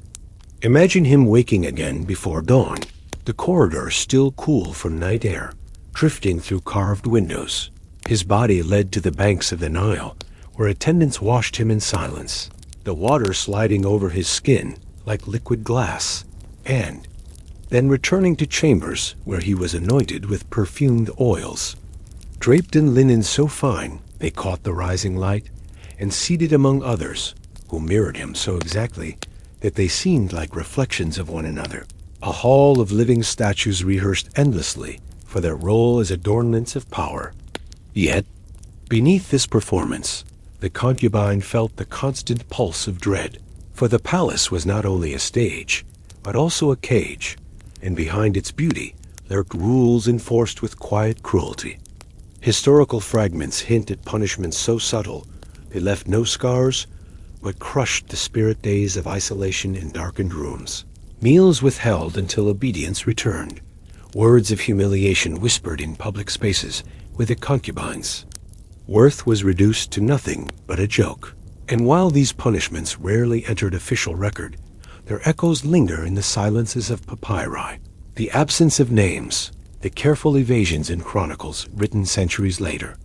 Imagine him waking again before dawn, the corridor still cool from night air, drifting through carved windows. His body led to the banks of the Nile, where attendants washed him in silence, the water sliding over his skin like liquid glass, and then returning to chambers where he was anointed with perfumed oils, draped in linen so fine they caught the rising light, and seated among others who mirrored him so exactly that they seemed like reflections of one another. A hall of living statues rehearsed endlessly for their role as adornments of power. Yet, beneath this performance, the concubine felt the constant pulse of dread, for the palace was not only a stage, but also a cage, and behind its beauty lurked rules enforced with quiet cruelty. Historical fragments hint at punishments so subtle they left no scars, but crushed the spirit days of isolation in darkened rooms. Meals withheld until obedience returned, words of humiliation whispered in public spaces with the concubines. Worth was reduced to nothing but a joke. And while these punishments rarely entered official record, their echoes linger in the silences of papyri, the absence of names, the careful evasions in chronicles written centuries later.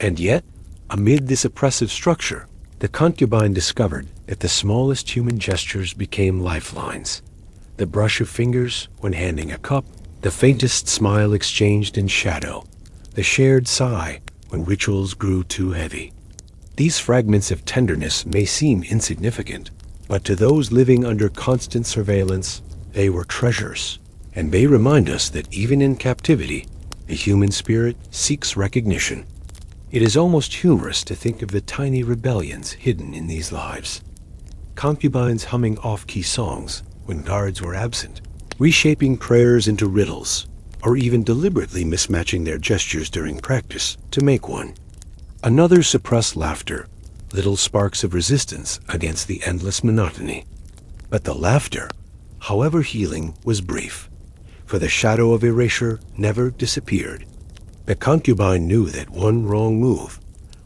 And yet, amid this oppressive structure, the concubine discovered that the smallest human gestures became lifelines. The brush of fingers when handing a cup, the faintest smile exchanged in shadow, the shared sigh when rituals grew too heavy. These fragments of tenderness may seem insignificant, but to those living under constant surveillance, they were treasures, and they remind us that even in captivity, the human spirit seeks recognition. It is almost humorous to think of the tiny rebellions hidden in these lives. Concubines humming off-key songs when guards were absent, reshaping prayers into riddles, or even deliberately mismatching their gestures during practice to make one. Another suppressed laughter, little sparks of resistance against the endless monotony. But the laughter, however healing, was brief, for the shadow of erasure never disappeared. The concubine knew that one wrong move,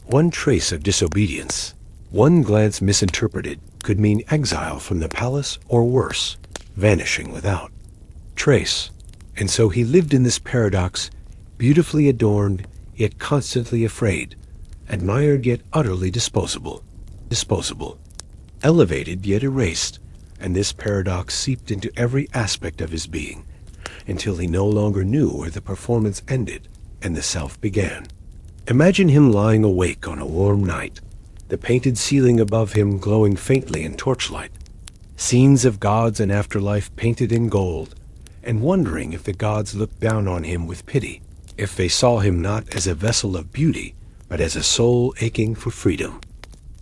one trace of disobedience, one glance misinterpreted could mean exile from the palace or worse, vanishing without trace. And so he lived in this paradox, beautifully adorned yet constantly afraid, admired yet utterly disposable, elevated yet erased, and this paradox seeped into every aspect of his being, until he no longer knew where the performance ended and the self began. Imagine him lying awake on a warm night, the painted ceiling above him glowing faintly in torchlight, scenes of gods and afterlife painted in gold, and wondering if the gods looked down on him with pity, if they saw him not as a vessel of beauty, but as a soul aching for freedom.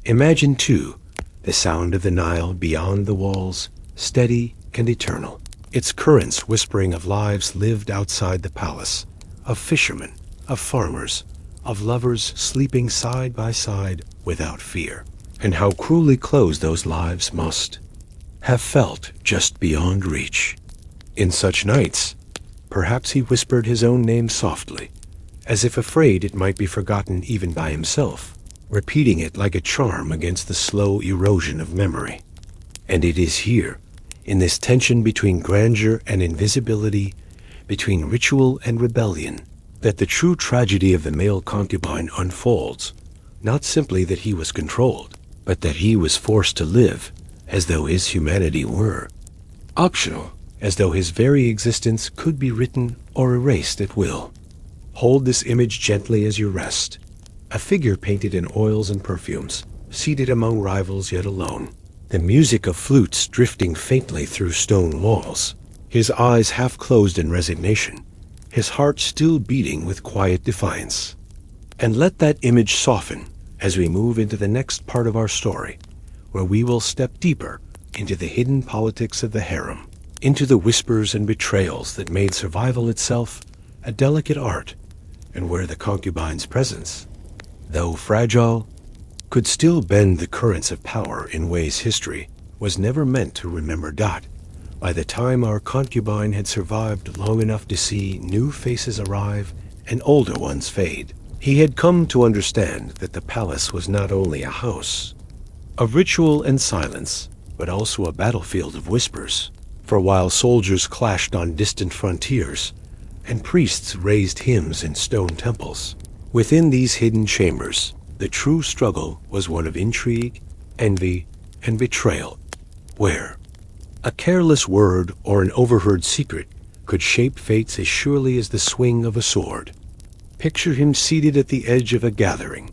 Imagine, too, the sound of the Nile beyond the walls, steady and eternal, its currents whispering of lives lived outside the palace, of fishermen, of farmers, of lovers sleeping side by side without fear, and how cruelly close those lives must have felt just beyond reach. In such nights, perhaps he whispered his own name softly, as if afraid it might be forgotten even by himself, repeating it like a charm against the slow erosion of memory. And it is here, in this tension between grandeur and invisibility, between ritual and rebellion, that the true tragedy of the male concubine unfolds, not simply that he was controlled, but that he was forced to live as though his humanity were optional, as though his very existence could be written or erased at will. Hold this image gently as you rest, a figure painted in oils and perfumes, seated among rivals yet alone, the music of flutes drifting faintly through stone walls, his eyes half closed in resignation, his heart still beating with quiet defiance. And let that image soften as we move into the next part of our story, where we will step deeper into the hidden politics of the harem, into the whispers and betrayals that made survival itself a delicate art, and where the concubine's presence, though fragile, could still bend the currents of power in ways history was never meant to remember. By the time our concubine had survived long enough to see new faces arrive and older ones fade, he had come to understand that the palace was not only a house of ritual and silence, but also a battlefield of whispers. For while soldiers clashed on distant frontiers, and priests raised hymns in stone temples, within these hidden chambers, the true struggle was one of intrigue, envy, and betrayal, where a careless word or an overheard secret could shape fates as surely as the swing of a sword. Picture him seated at the edge of a gathering,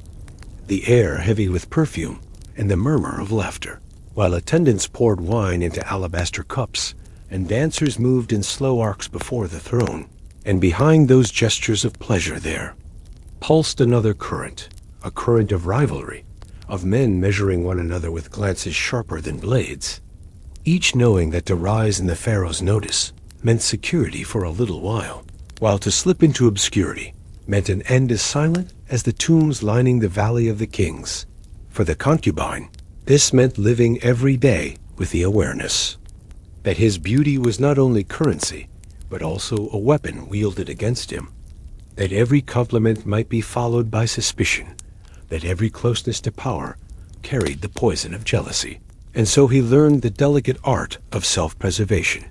the air heavy with perfume and the murmur of laughter, while attendants poured wine into alabaster cups and dancers moved in slow arcs before the throne. And behind those gestures of pleasure there pulsed another current, a current of rivalry, of men measuring one another with glances sharper than blades, each knowing that to rise in the pharaoh's notice meant security for a little while to slip into obscurity meant an end as silent as the tombs lining the Valley of the Kings. For the concubine, this meant living every day with the awareness that his beauty was not only currency, but also a weapon wielded against him. that every compliment might be followed by suspicion, that every closeness to power carried the poison of jealousy. And so he learned the delicate art of self-preservation.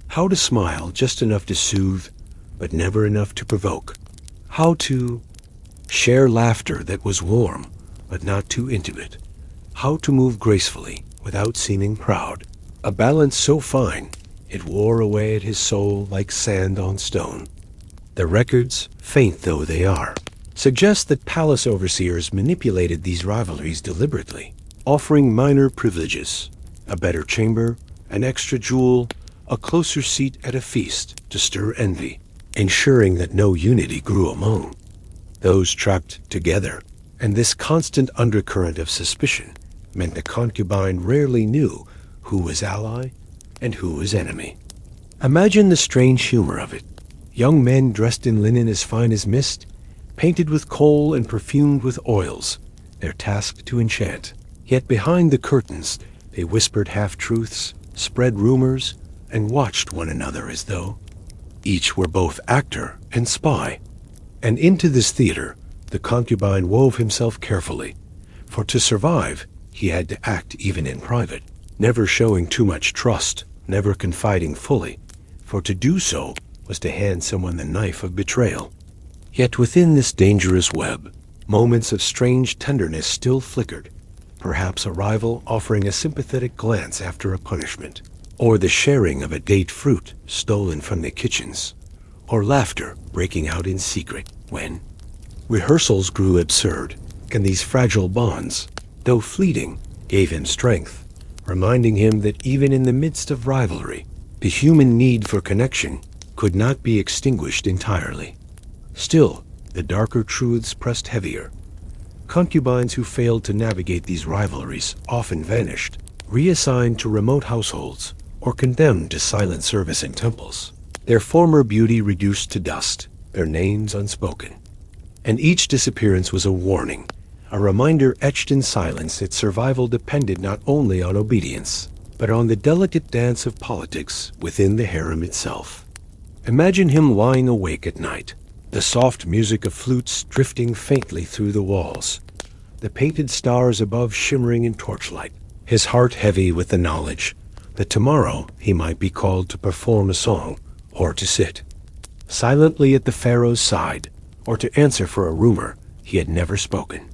How to smile just enough to soothe, but never enough to provoke. How to share laughter that was warm, but not too intimate. How to move gracefully without seeming proud. A balance so fine, it wore away at his soul like sand on stone. The records, faint though they are, suggest that palace overseers manipulated these rivalries deliberately, offering minor privileges, a better chamber, an extra jewel, a closer seat at a feast to stir envy, ensuring that no unity grew among those trapped together. And this constant undercurrent of suspicion meant the concubine rarely knew who was ally and who was enemy. Imagine the strange humor of it. Young men dressed in linen as fine as mist, painted with kohl and perfumed with oils, their task to enchant. Yet behind the curtains, they whispered half-truths, spread rumors, and watched one another as though each were both actor and spy. And into this theater, the concubine wove himself carefully, for to survive, he had to act even in private, never showing too much trust, never confiding fully, for to do so was to hand someone the knife of betrayal. Yet within this dangerous web, moments of strange tenderness still flickered, perhaps a rival offering a sympathetic glance after a punishment, or the sharing of a date fruit stolen from the kitchens, or laughter breaking out in secret when rehearsals grew absurd, and these fragile bonds, though fleeting, gave him strength, reminding him that even in the midst of rivalry, the human need for connection could not be extinguished entirely. Still, the darker truths pressed heavier. Concubines who failed to navigate these rivalries often vanished, reassigned to remote households, or condemned to silent service in temples, their former beauty reduced to dust, their names unspoken. And each disappearance was a warning, a reminder etched in silence that survival depended not only on obedience, but on the delicate dance of politics within the harem itself. Imagine him lying awake at night, the soft music of flutes drifting faintly through the walls, the painted stars above shimmering in torchlight, his heart heavy with the knowledge that tomorrow he might be called to perform a song, or to sit silently at the pharaoh's side, or to answer for a rumor he had never spoken.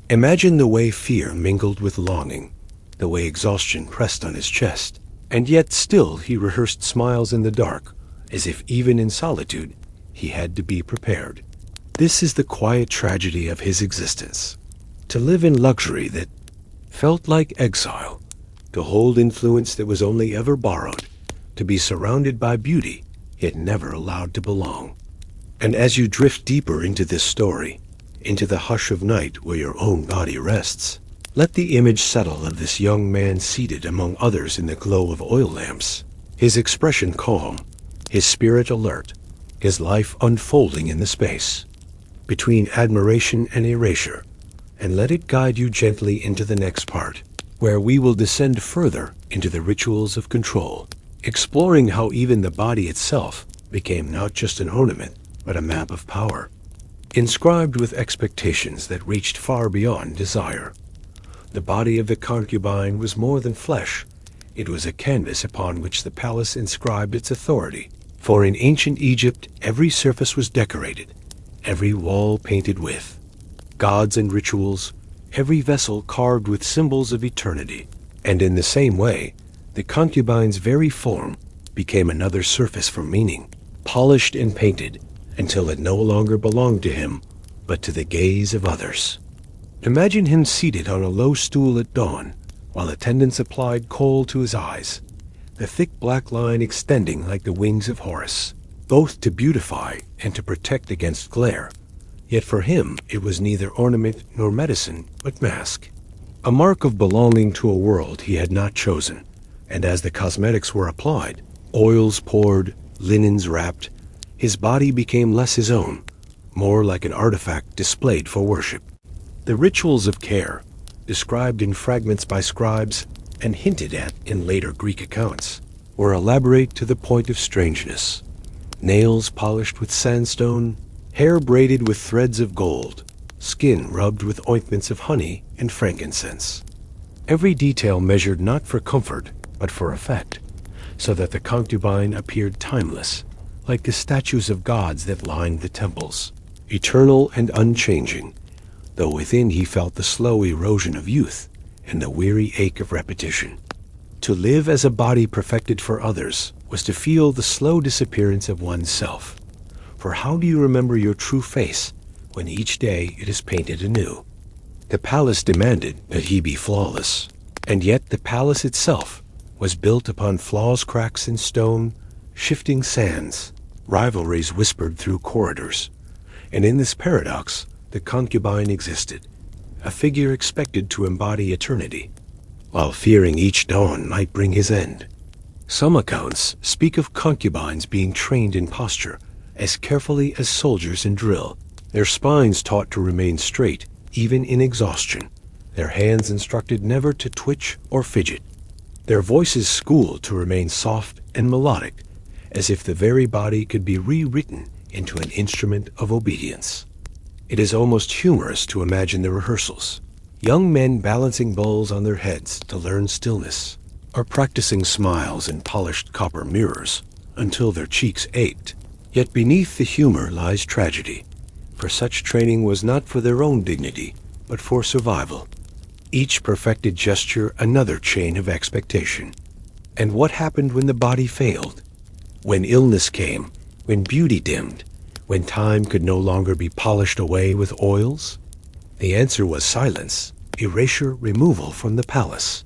Imagine the way fear mingled with longing, the way exhaustion pressed on his chest, and yet still he rehearsed smiles in the dark, as if even in solitude he had to be prepared. This is the quiet tragedy of his existence. To live in luxury that felt like exile, to hold influence that was only ever borrowed, to be surrounded by beauty, yet never allowed to belong. And as you drift deeper into this story, into the hush of night where your own body rests, let the image settle of this young man seated among others in the glow of oil lamps, his expression calm, his spirit alert, his life unfolding in the space between admiration and erasure, and let it guide you gently into the next part, where we will descend further into the rituals of control, exploring how even the body itself became not just an ornament, but a map of power, inscribed with expectations that reached far beyond desire. The body of the concubine was more than flesh. It was a canvas upon which the palace inscribed its authority. For in ancient Egypt, every surface was decorated, every wall painted with gods and rituals, every vessel carved with symbols of eternity. And in the same way, the concubine's very form became another surface for meaning, polished and painted until it no longer belonged to him, but to the gaze of others. Imagine him seated on a low stool at dawn, while attendants applied kohl to his eyes, the thick black line extending like the wings of Horus, both to beautify and to protect against glare. Yet for him it was neither ornament nor medicine, but mask, a mark of belonging to a world he had not chosen. And as the cosmetics were applied, oils poured, linens wrapped, his body became less his own, more like an artifact displayed for worship. The rituals of care, described in fragments by scribes and hinted at in later Greek accounts, were elaborate to the point of strangeness. Nails polished with sandstone, hair braided with threads of gold, skin rubbed with ointments of honey and frankincense. Every detail measured not for comfort, but for effect, so that the concubine appeared timeless, like the statues of gods that lined the temples, eternal and unchanging, though within he felt the slow erosion of youth and the weary ache of repetition. To live as a body perfected for others was to feel the slow disappearance of one's self. For how do you remember your true face when each day it is painted anew? The palace demanded that he be flawless, and yet the palace itself was built upon flaws, cracks in stone, shifting sands, rivalries whispered through corridors. And in this paradox, the concubine existed, a figure expected to embody eternity, while fearing each dawn might bring his end. Some accounts speak of concubines being trained in posture as carefully as soldiers in drill, their spines taught to remain straight even in exhaustion, their hands instructed never to twitch or fidget, their voices schooled to remain soft and melodic, as if the very body could be rewritten into an instrument of obedience. It is almost humorous to imagine the rehearsals. Young men balancing bowls on their heads to learn stillness, or practicing smiles in polished copper mirrors until their cheeks ached. Yet beneath the humor lies tragedy, for such training was not for their own dignity, but for survival. Each perfected gesture another chain of expectation. And what happened when the body failed? When illness came, when beauty dimmed, when time could no longer be polished away with oils? The answer was silence, erasure, removal from the palace,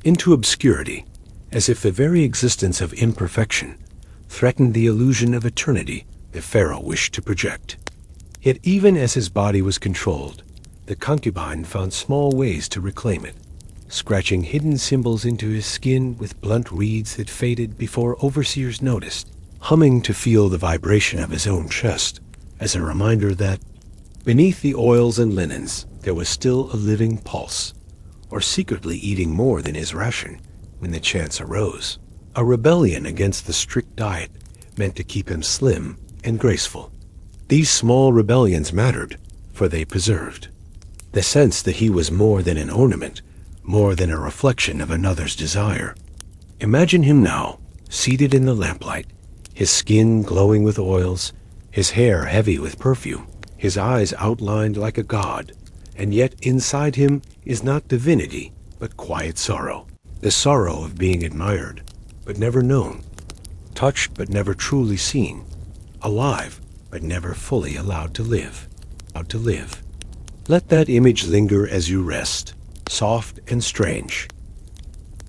into obscurity, as if the very existence of imperfection threatened the illusion of eternity the pharaoh wished to project. Yet even as his body was controlled, the concubine found small ways to reclaim it, scratching hidden symbols into his skin with blunt reeds that faded before overseers noticed, humming to feel the vibration of his own chest as a reminder that beneath the oils and linens there was still a living pulse, or secretly eating more than his ration when the chance arose. A rebellion against the strict diet meant to keep him slim and graceful. These small rebellions mattered, for they preserved the sense that he was more than an ornament, more than a reflection of another's desire. Imagine him now, seated in the lamplight, his skin glowing with oils, his hair heavy with perfume, his eyes outlined like a god, and yet inside him is not divinity, but quiet sorrow. The sorrow of being admired, but never known, touched but never truly seen, alive but never fully allowed to live. Let that image linger as you rest, soft and strange.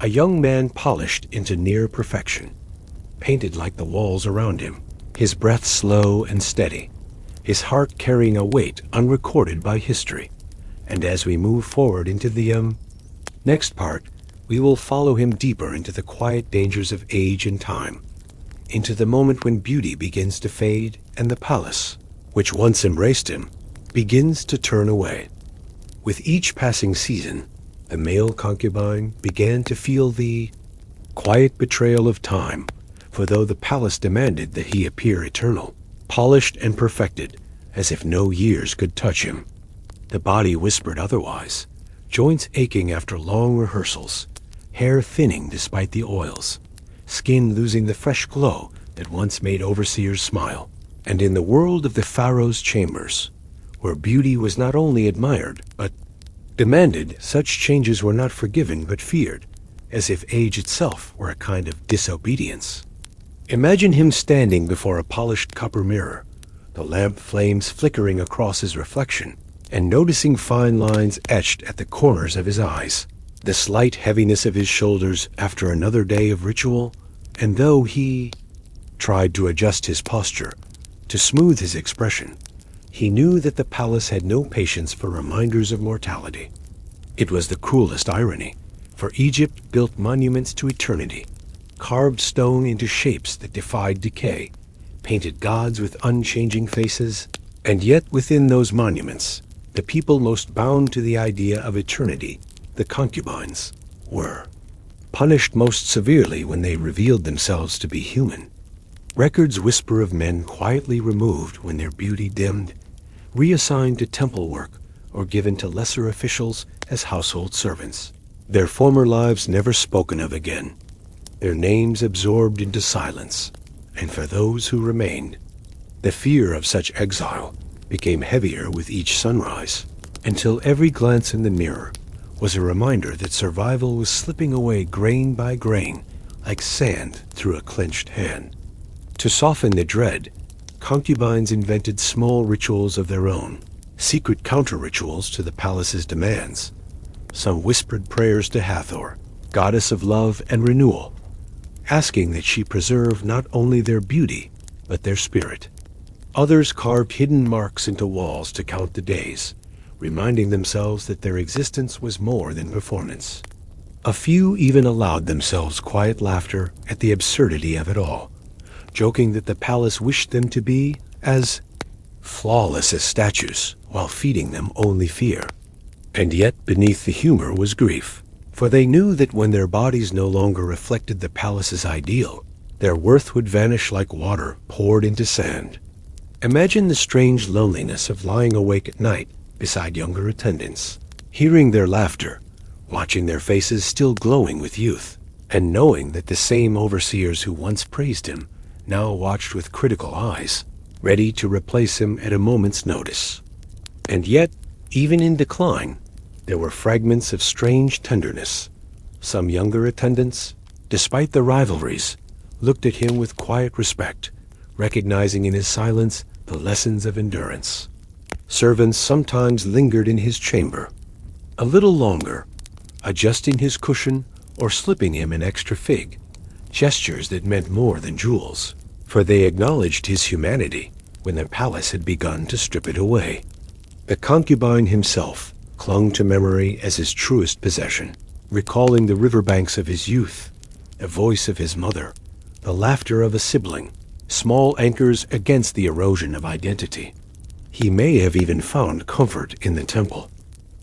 A young man polished into near perfection, painted like the walls around him, his breath slow and steady, his heart carrying a weight unrecorded by history. And as we move forward into the next part, we will follow him deeper into the quiet dangers of age and time, into the moment when beauty begins to fade and the palace, which once embraced him, begins to turn away. With each passing season, the male concubine began to feel the quiet betrayal of time, for though the palace demanded that he appear eternal, polished and perfected, as if no years could touch him, the body whispered otherwise, joints aching after long rehearsals, hair thinning despite the oils, skin losing the fresh glow that once made overseers smile. And in the world of the pharaoh's chambers, where beauty was not only admired, but demanded, such changes were not forgiven but feared, as if age itself were a kind of disobedience. Imagine him standing before a polished copper mirror, the lamp flames flickering across his reflection, and noticing fine lines etched at the corners of his eyes, the slight heaviness of his shoulders after another day of ritual, and though he tried to adjust his posture, to smooth his expression, he knew that the palace had no patience for reminders of mortality. It was the cruelest irony, for Egypt built monuments to eternity, carved stone into shapes that defied decay, painted gods with unchanging faces, and yet within those monuments, the people most bound to the idea of eternity, the concubines, were punished most severely when they revealed themselves to be human. Records whisper of men quietly removed when their beauty dimmed, reassigned to temple work, or given to lesser officials as household servants. Their former lives never spoken of again, their names absorbed into silence. And for those who remained, the fear of such exile became heavier with each sunrise, until every glance in the mirror was a reminder that survival was slipping away grain by grain, like sand through a clenched hand. To soften the dread, concubines invented small rituals of their own, secret counter-rituals to the palace's demands. Some whispered prayers to Hathor, goddess of love and renewal, asking that she preserve not only their beauty, but their spirit. Others carved hidden marks into walls to count the days, reminding themselves that their existence was more than performance. A few even allowed themselves quiet laughter at the absurdity of it all, joking that the palace wished them to be as flawless as statues, while feeding them only fear. And yet beneath the humor was grief, for they knew that when their bodies no longer reflected the palace's ideal, their worth would vanish like water poured into sand. Imagine the strange loneliness of lying awake at night beside younger attendants, hearing their laughter, watching their faces still glowing with youth, and knowing that the same overseers who once praised him now watched with critical eyes, ready to replace him at a moment's notice. And yet, even in decline, there were fragments of strange tenderness. Some younger attendants, despite the rivalries, looked at him with quiet respect, recognizing in his silence the lessons of endurance. Servants sometimes lingered in his chamber, a little longer, adjusting his cushion or slipping him an extra fig, gestures that meant more than jewels, for they acknowledged his humanity when the palace had begun to strip it away. The concubine himself clung to memory as his truest possession, recalling the riverbanks of his youth, the voice of his mother, the laughter of a sibling, small anchors against the erosion of identity. He may have even found comfort in the temple.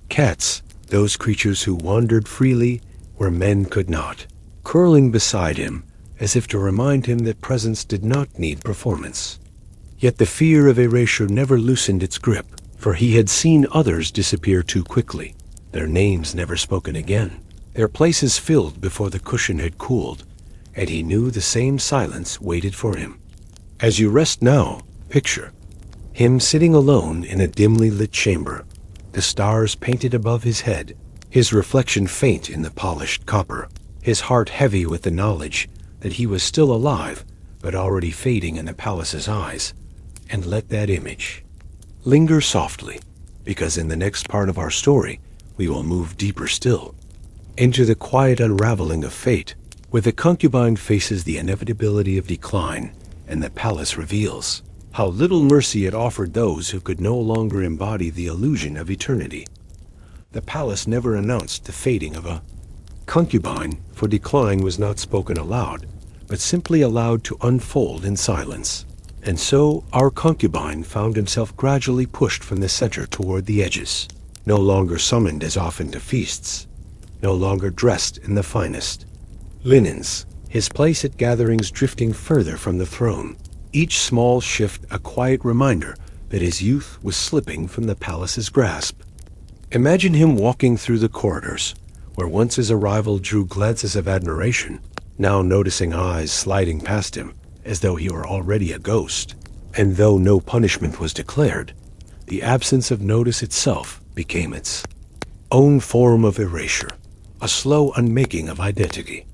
Cats, those creatures who wandered freely where men could not, curling beside him as if to remind him that presence did not need performance. Yet the fear of erasure never loosened its grip, for he had seen others disappear too quickly, their names never spoken again, their places filled before the cushion had cooled, and he knew the same silence waited for him. As you rest now, picture him sitting alone in a dimly lit chamber, the stars painted above his head, his reflection faint in the polished copper, his heart heavy with the knowledge that he was still alive, but already fading in the palace's eyes. And let that image linger softly, because in the next part of our story, we will move deeper still, into the quiet unraveling of fate, where the concubine faces the inevitability of decline, and the palace reveals how little mercy it offered those who could no longer embody the illusion of eternity. The palace never announced the fading of a concubine, for decline was not spoken aloud, but simply allowed to unfold in silence. And so our concubine found himself gradually pushed from the center toward the edges, no longer summoned as often to feasts, no longer dressed in the finest linens, his place at gatherings drifting further from the throne, each small shift a quiet reminder that his youth was slipping from the palace's grasp. Imagine him walking through the corridors, where once his arrival drew glances of admiration, now noticing eyes sliding past him as though he were already a ghost. And though no punishment was declared, the absence of notice itself became its own form of erasure, a slow unmaking of identity.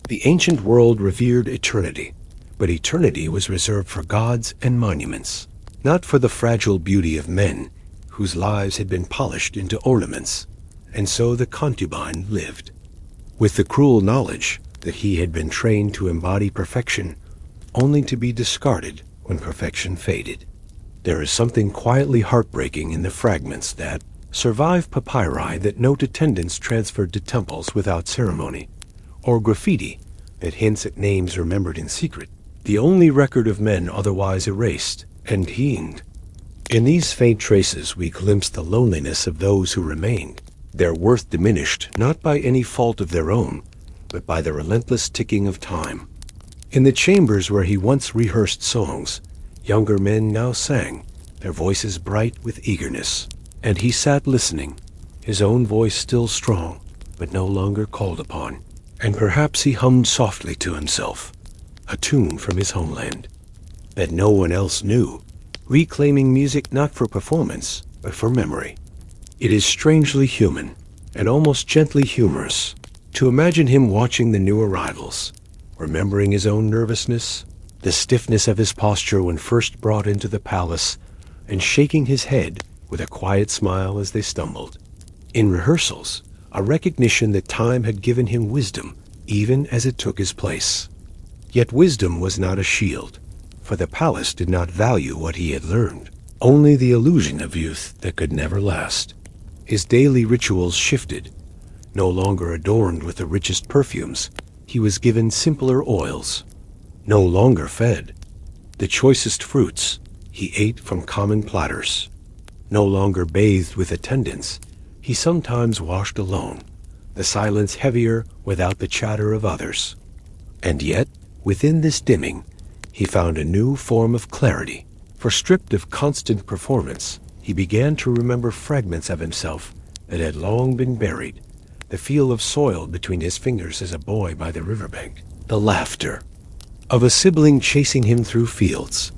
The ancient world revered eternity, but eternity was reserved for gods and monuments, not for the fragile beauty of men whose lives had been polished into ornaments. And so the concubine lived, with the cruel knowledge that he had been trained to embody perfection, only to be discarded when perfection faded. There is something quietly heartbreaking in the fragments that survive papyri that note attendants transferred to temples without ceremony, or graffiti that hints at names remembered in secret, the only record of men otherwise erased and heaned. In these faint traces we glimpse the loneliness of those who remained, their worth diminished not by any fault of their own, but by the relentless ticking of time. In the chambers where he once rehearsed songs, younger men now sang, their voices bright with eagerness. And he sat listening, his own voice still strong, but no longer called upon. And perhaps he hummed softly to himself, a tune from his homeland that no one else knew, reclaiming music not for performance, but for memory. It is strangely human, and almost gently humorous, to imagine him watching the new arrivals, remembering his own nervousness, the stiffness of his posture when first brought into the palace, and shaking his head with a quiet smile as they stumbled. In rehearsals, a recognition that time had given him wisdom, even as it took his place. Yet wisdom was not a shield, for the palace did not value what he had learned, only the illusion of youth that could never last. His daily rituals shifted. No longer adorned with the richest perfumes, he was given simpler oils. No longer fed the choicest fruits, he ate from common platters. No longer bathed with attendants, he sometimes washed alone, the silence heavier without the chatter of others. And yet, within this dimming, he found a new form of clarity, for stripped of constant performance, he began to remember fragments of himself that had long been buried, the feel of soil between his fingers as a boy by the riverbank, the laughter of a sibling chasing him through fields,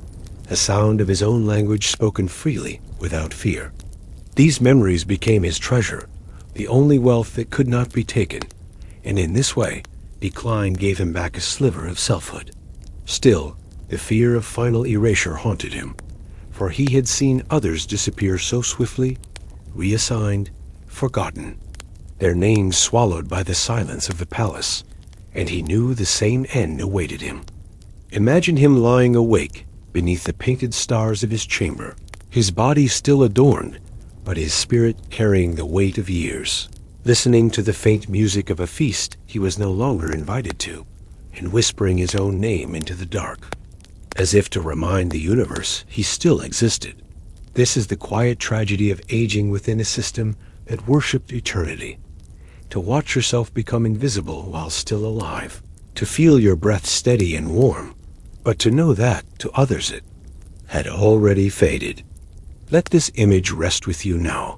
the sound of his own language spoken freely without fear. These memories became his treasure, the only wealth that could not be taken, and in this way, decline gave him back a sliver of selfhood. Still, the fear of final erasure haunted him, for he had seen others disappear so swiftly, reassigned, forgotten, their names swallowed by the silence of the palace, and he knew the same end awaited him. Imagine him lying awake beneath the painted stars of his chamber, his body still adorned, but his spirit carrying the weight of years, listening to the faint music of a feast he was no longer invited to, and whispering his own name into the dark, as if to remind the universe he still existed. This is the quiet tragedy of aging within a system that worshipped eternity. To watch yourself become invisible while still alive, to feel your breath steady and warm, but to know that, to others, it had already faded. Let this image rest with you now.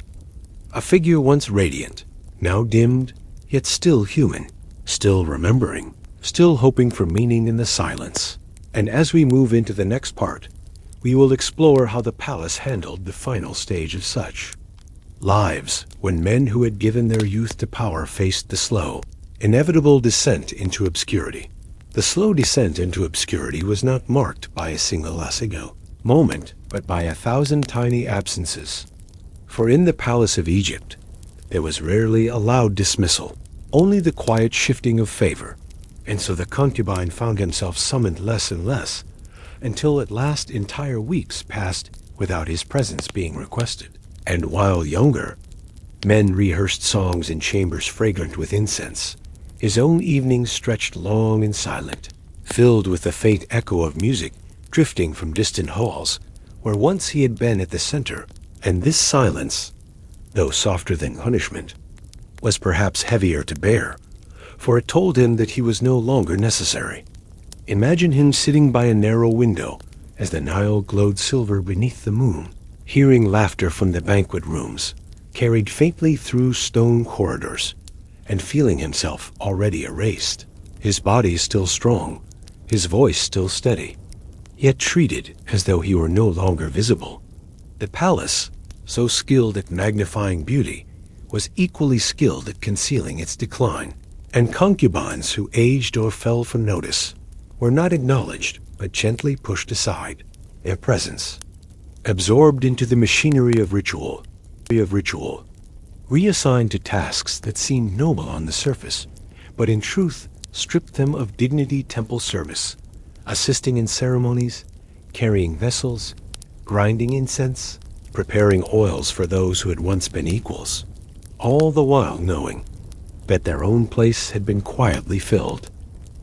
A figure once radiant, now dimmed, yet still human, still remembering, still hoping for meaning in the silence. And as we move into the next part, we will explore how the palace handled the final stage of such lives when men who had given their youth to power faced the slow, inevitable descent into obscurity. The slow descent into obscurity was not marked by a single lasigo moment, but by 1,000 tiny absences. For in the palace of Egypt, there was rarely a loud dismissal, only the quiet shifting of favor, and so the concubine found himself summoned less and less, until at last entire weeks passed without his presence being requested. And while younger, men rehearsed songs in chambers fragrant with incense, his own evenings stretched long and silent, filled with the faint echo of music drifting from distant halls, where once he had been at the center. And this silence, though softer than punishment, was perhaps heavier to bear, for it told him that he was no longer necessary. Imagine him sitting by a narrow window as the Nile glowed silver beneath the moon, hearing laughter from the banquet rooms, carried faintly through stone corridors, and feeling himself already erased, his body still strong, his voice still steady, yet treated as though he were no longer visible. The palace, so skilled at magnifying beauty, was equally skilled at concealing its decline, and concubines who aged or fell from notice were not acknowledged but gently pushed aside, their presence absorbed into the machinery of ritual, reassigned to tasks that seemed noble on the surface, but in truth stripped them of dignity. Temple service, assisting in ceremonies, carrying vessels, grinding incense, preparing oils for those who had once been equals, all the while knowing that their own place had been quietly filled.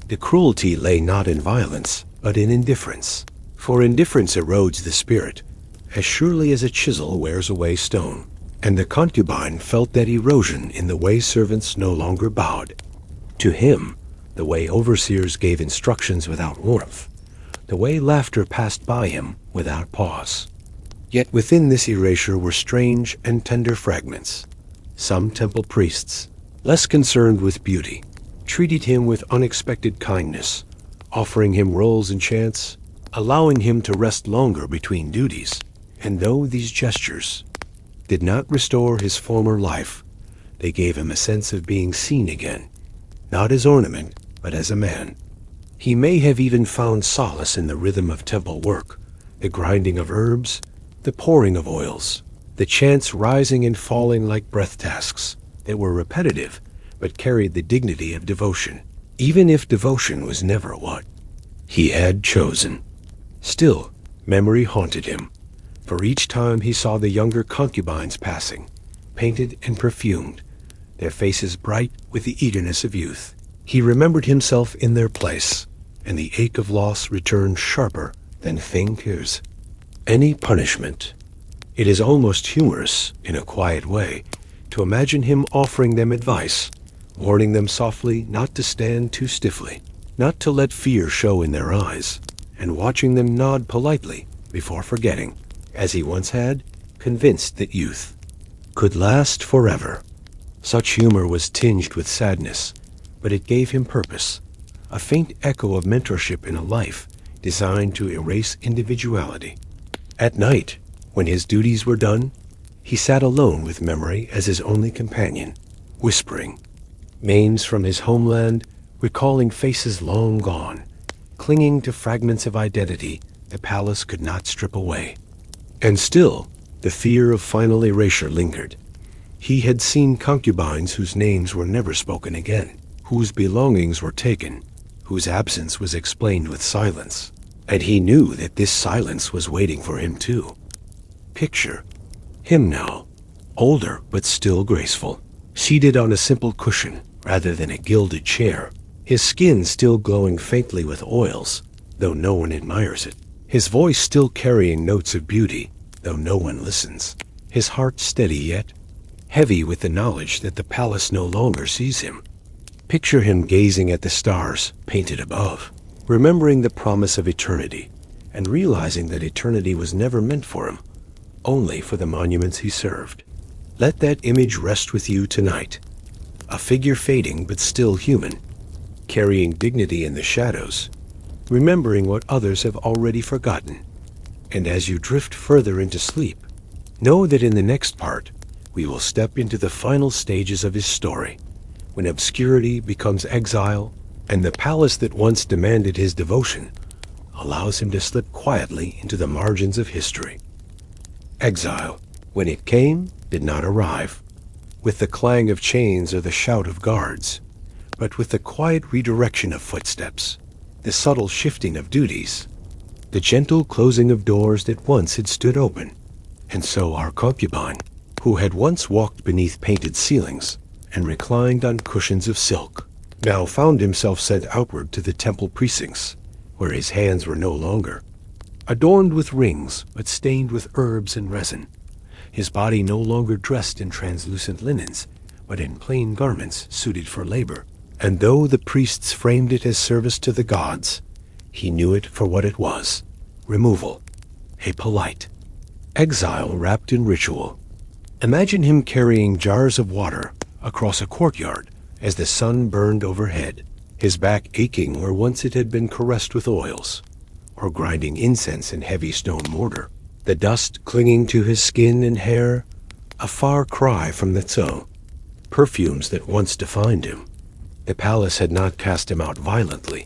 The cruelty lay not in violence, but in indifference, for indifference erodes the spirit as surely as a chisel wears away stone, and the concubine felt that erosion in the way servants no longer bowed. To him, the way overseers gave instructions without warmth, the way laughter passed by him without pause. Yet within this erasure were strange and tender fragments. Some temple priests, less concerned with beauty, treated him with unexpected kindness, offering him rolls and chants, allowing him to rest longer between duties. And though these gestures did not restore his former life, they gave him a sense of being seen again, not as ornament, but as a man. He may have even found solace in the rhythm of temple work, the grinding of herbs, the pouring of oils, the chants rising and falling like breath tasks that were repetitive but carried the dignity of devotion, even if devotion was never what he had chosen. Still, memory haunted him, for each time he saw the younger concubines passing, painted and perfumed, their faces bright with the eagerness of youth, he remembered himself in their place, and the ache of loss returned sharper than faint tears. Any punishment. It is almost humorous, in a quiet way, to imagine him offering them advice, warning them softly not to stand too stiffly, not to let fear show in their eyes, and watching them nod politely before forgetting, as he once had, convinced that youth could last forever. Such humor was tinged with sadness, but it gave him purpose, a faint echo of mentorship in a life designed to erase individuality. At night, when his duties were done, he sat alone with memory as his only companion, whispering names from his homeland, recalling faces long gone, clinging to fragments of identity the palace could not strip away. And still, the fear of final erasure lingered. He had seen concubines whose names were never spoken again, whose belongings were taken, whose absence was explained with silence. And he knew that this silence was waiting for him too. Picture him now, older but still graceful, seated on a simple cushion rather than a gilded chair, his skin still glowing faintly with oils, though no one admires it, his voice still carrying notes of beauty, though no one listens, his heart steady yet heavy with the knowledge that the palace no longer sees him. Picture him gazing at the stars painted above, remembering the promise of eternity, and realizing that eternity was never meant for him, only for the monuments he served. Let that image rest with you tonight, a figure fading but still human, carrying dignity in the shadows, remembering what others have already forgotten. And as you drift further into sleep, know that in the next part, we will step into the final stages of his story, when obscurity becomes exile, and the palace that once demanded his devotion allows him to slip quietly into the margins of history. Exile, when it came, did not arrive with the clang of chains or the shout of guards, but with the quiet redirection of footsteps, the subtle shifting of duties, the gentle closing of doors that once had stood open. And so our concubine, who had once walked beneath painted ceilings and reclined on cushions of silk, now found himself sent outward to the temple precincts, where his hands were no longer adorned with rings, but stained with herbs and resin, his body no longer dressed in translucent linens, but in plain garments suited for labor. And though the priests framed it as service to the gods, he knew it for what it was: removal, a polite exile wrapped in ritual. Imagine him carrying jars of water across a courtyard as the sun burned overhead, his back aching where once it had been caressed with oils, or grinding incense in heavy stone mortar, the dust clinging to his skin and hair, a far cry from the tso, perfumes that once defined him. The palace had not cast him out violently,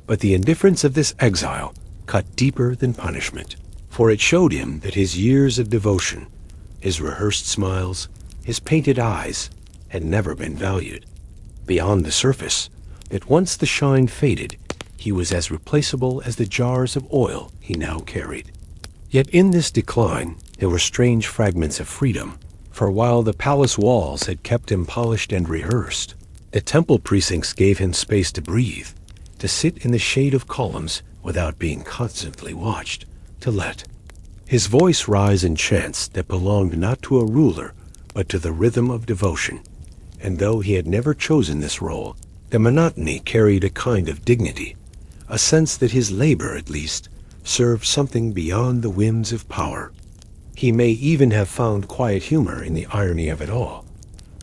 but the indifference of this exile cut deeper than punishment, for it showed him that his years of devotion, his rehearsed smiles, his painted eyes, had never been valued. Beyond the surface, that once the shine faded, he was as replaceable as the jars of oil he now carried. Yet in this decline, there were strange fragments of freedom, for while the palace walls had kept him polished and rehearsed, the temple precincts gave him space to breathe, to sit in the shade of columns without being constantly watched, to let his voice rise in chants that belonged not to a ruler, but to the rhythm of devotion. And though he had never chosen this role, The monotony carried a kind of dignity, a sense that his labor, at least, served something beyond the whims of power. He may even have found quiet humor in the irony of it all,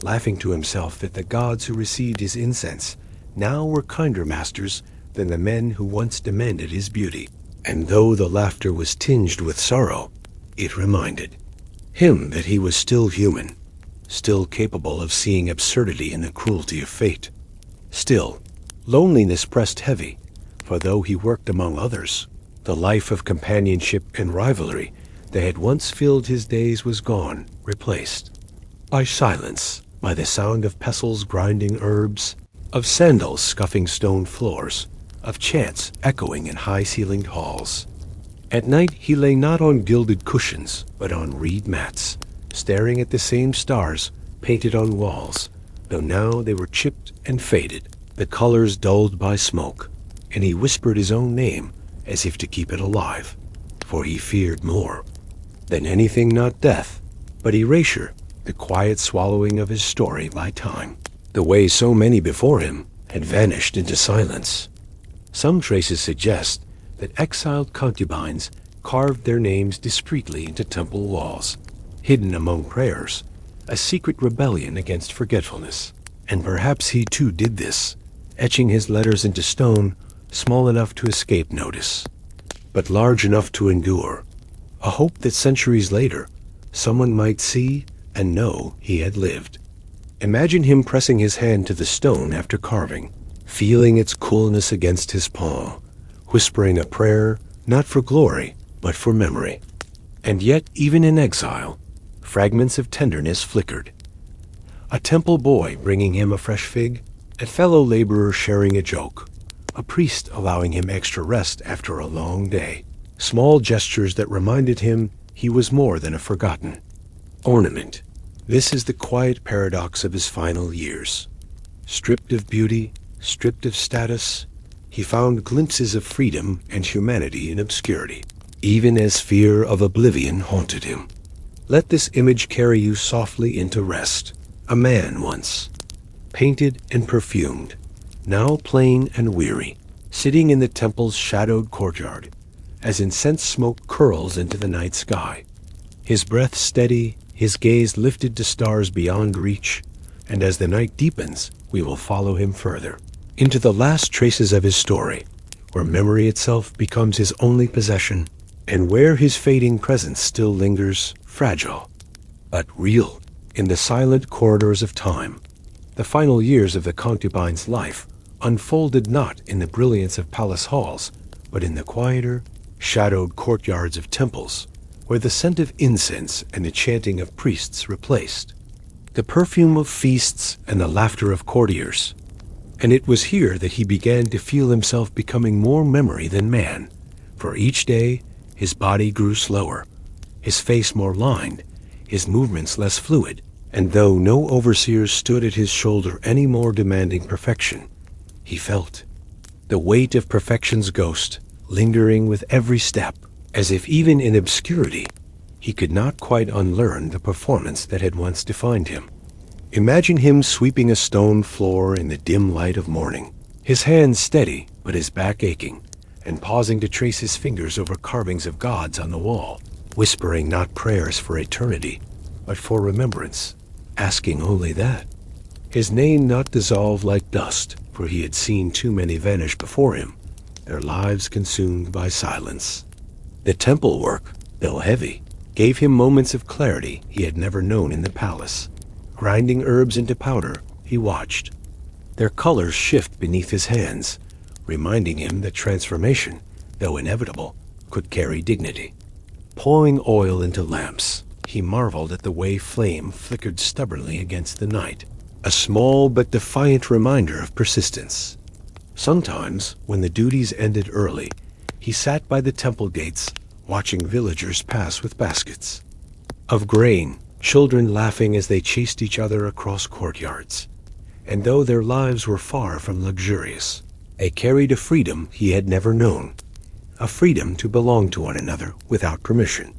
laughing to himself that the gods who received his incense now were kinder masters than the men who once demanded his beauty. And though the laughter was tinged with sorrow, it reminded him that he was still human, still capable of seeing absurdity in the cruelty of fate. Still, loneliness pressed heavy, for though he worked among others, the life of companionship and rivalry that had once filled his days was gone, replaced by silence, by the sound of pestles grinding herbs, of sandals scuffing stone floors, of chants echoing in high-ceilinged halls. At night he lay not on gilded cushions, but on reed mats, staring at the same stars painted on walls, though now they were chipped and faded, the colors dulled by smoke, and he whispered his own name as if to keep it alive, for he feared more than anything not death, but erasure, the quiet swallowing of his story by time, the way so many before him had vanished into silence. Some traces suggest that exiled concubines carved their names discreetly into temple walls, hidden among prayers, a secret rebellion against forgetfulness. And perhaps he too did this, etching his letters into stone, small enough to escape notice, but large enough to endure, a hope that centuries later someone might see and know he had lived. Imagine him pressing his hand to the stone after carving, feeling its coolness against his palm, whispering a prayer not for glory, but for memory. And yet, even in exile, fragments of tenderness flickered. A temple boy bringing him a fresh fig, a fellow laborer sharing a joke, a priest allowing him extra rest after a long day. Small gestures that reminded him he was more than a forgotten ornament. This is the quiet paradox of his final years. Stripped of beauty, stripped of status, he found glimpses of freedom and humanity in obscurity, even as fear of oblivion haunted him. Let this image carry you softly into rest. A man once, painted and perfumed, now plain and weary, sitting in the temple's shadowed courtyard, as incense smoke curls into the night sky. His breath steady, his gaze lifted to stars beyond reach, and as the night deepens, we will follow him further, into the last traces of his story, where memory itself becomes his only possession, and where his fading presence still lingers, fragile, but real, in the silent corridors of time. The final years of the concubine's life unfolded not in the brilliance of palace halls, but in the quieter, shadowed courtyards of temples, where the scent of incense and the chanting of priests replaced the perfume of feasts and the laughter of courtiers. And it was here that he began to feel himself becoming more memory than man, for each day his body grew slower, his face more lined, his movements less fluid, and though no overseers stood at his shoulder any more demanding perfection, he felt the weight of perfection's ghost lingering with every step, as if even in obscurity he could not quite unlearn the performance that had once defined him. Imagine him sweeping a stone floor in the dim light of morning, his hands steady but his back aching, and pausing to trace his fingers over carvings of gods on the wall, whispering not prayers for eternity, but for remembrance, asking only that. His name not dissolve like dust, for he had seen too many vanish before him, their lives consumed by silence. The temple work, though heavy, gave him moments of clarity he had never known in the palace. Grinding herbs into powder, he watched their colors shift beneath his hands, reminding him that transformation, though inevitable, could carry dignity. Pouring oil into lamps, he marveled at the way flame flickered stubbornly against the night, a small but defiant reminder of persistence. Sometimes, when the duties ended early, he sat by the temple gates, watching villagers pass with baskets of grain, children laughing as they chased each other across courtyards. And though their lives were far from luxurious, they carried a freedom he had never known, a freedom to belong to one another without permission.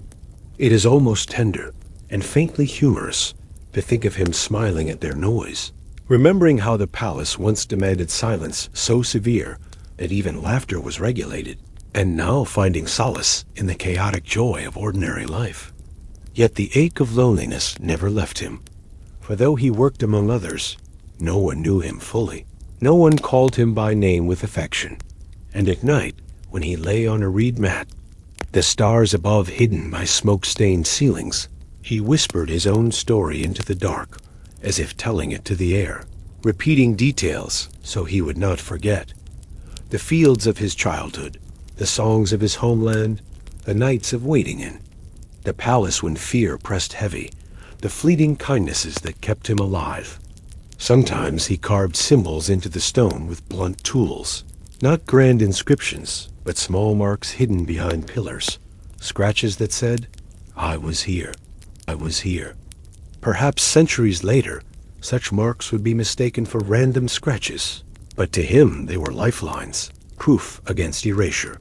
It is almost tender and faintly humorous to think of him smiling at their noise, remembering how the palace once demanded silence so severe that even laughter was regulated, and now finding solace in the chaotic joy of ordinary life. Yet the ache of loneliness never left him, for though he worked among others, no one knew him fully. No one called him by name with affection, and at night, when he lay on a reed mat, the stars above hidden by smoke-stained ceilings, he whispered his own story into the dark, as if telling it to the air, repeating details so he would not forget. The fields of his childhood, the songs of his homeland, the nights of waiting in, the palace when fear pressed heavy, the fleeting kindnesses that kept him alive. Sometimes he carved symbols into the stone with blunt tools, not grand inscriptions, but small marks hidden behind pillars, scratches that said, "I was here, I was here." Perhaps centuries later, such marks would be mistaken for random scratches, but to him they were lifelines, proof against erasure.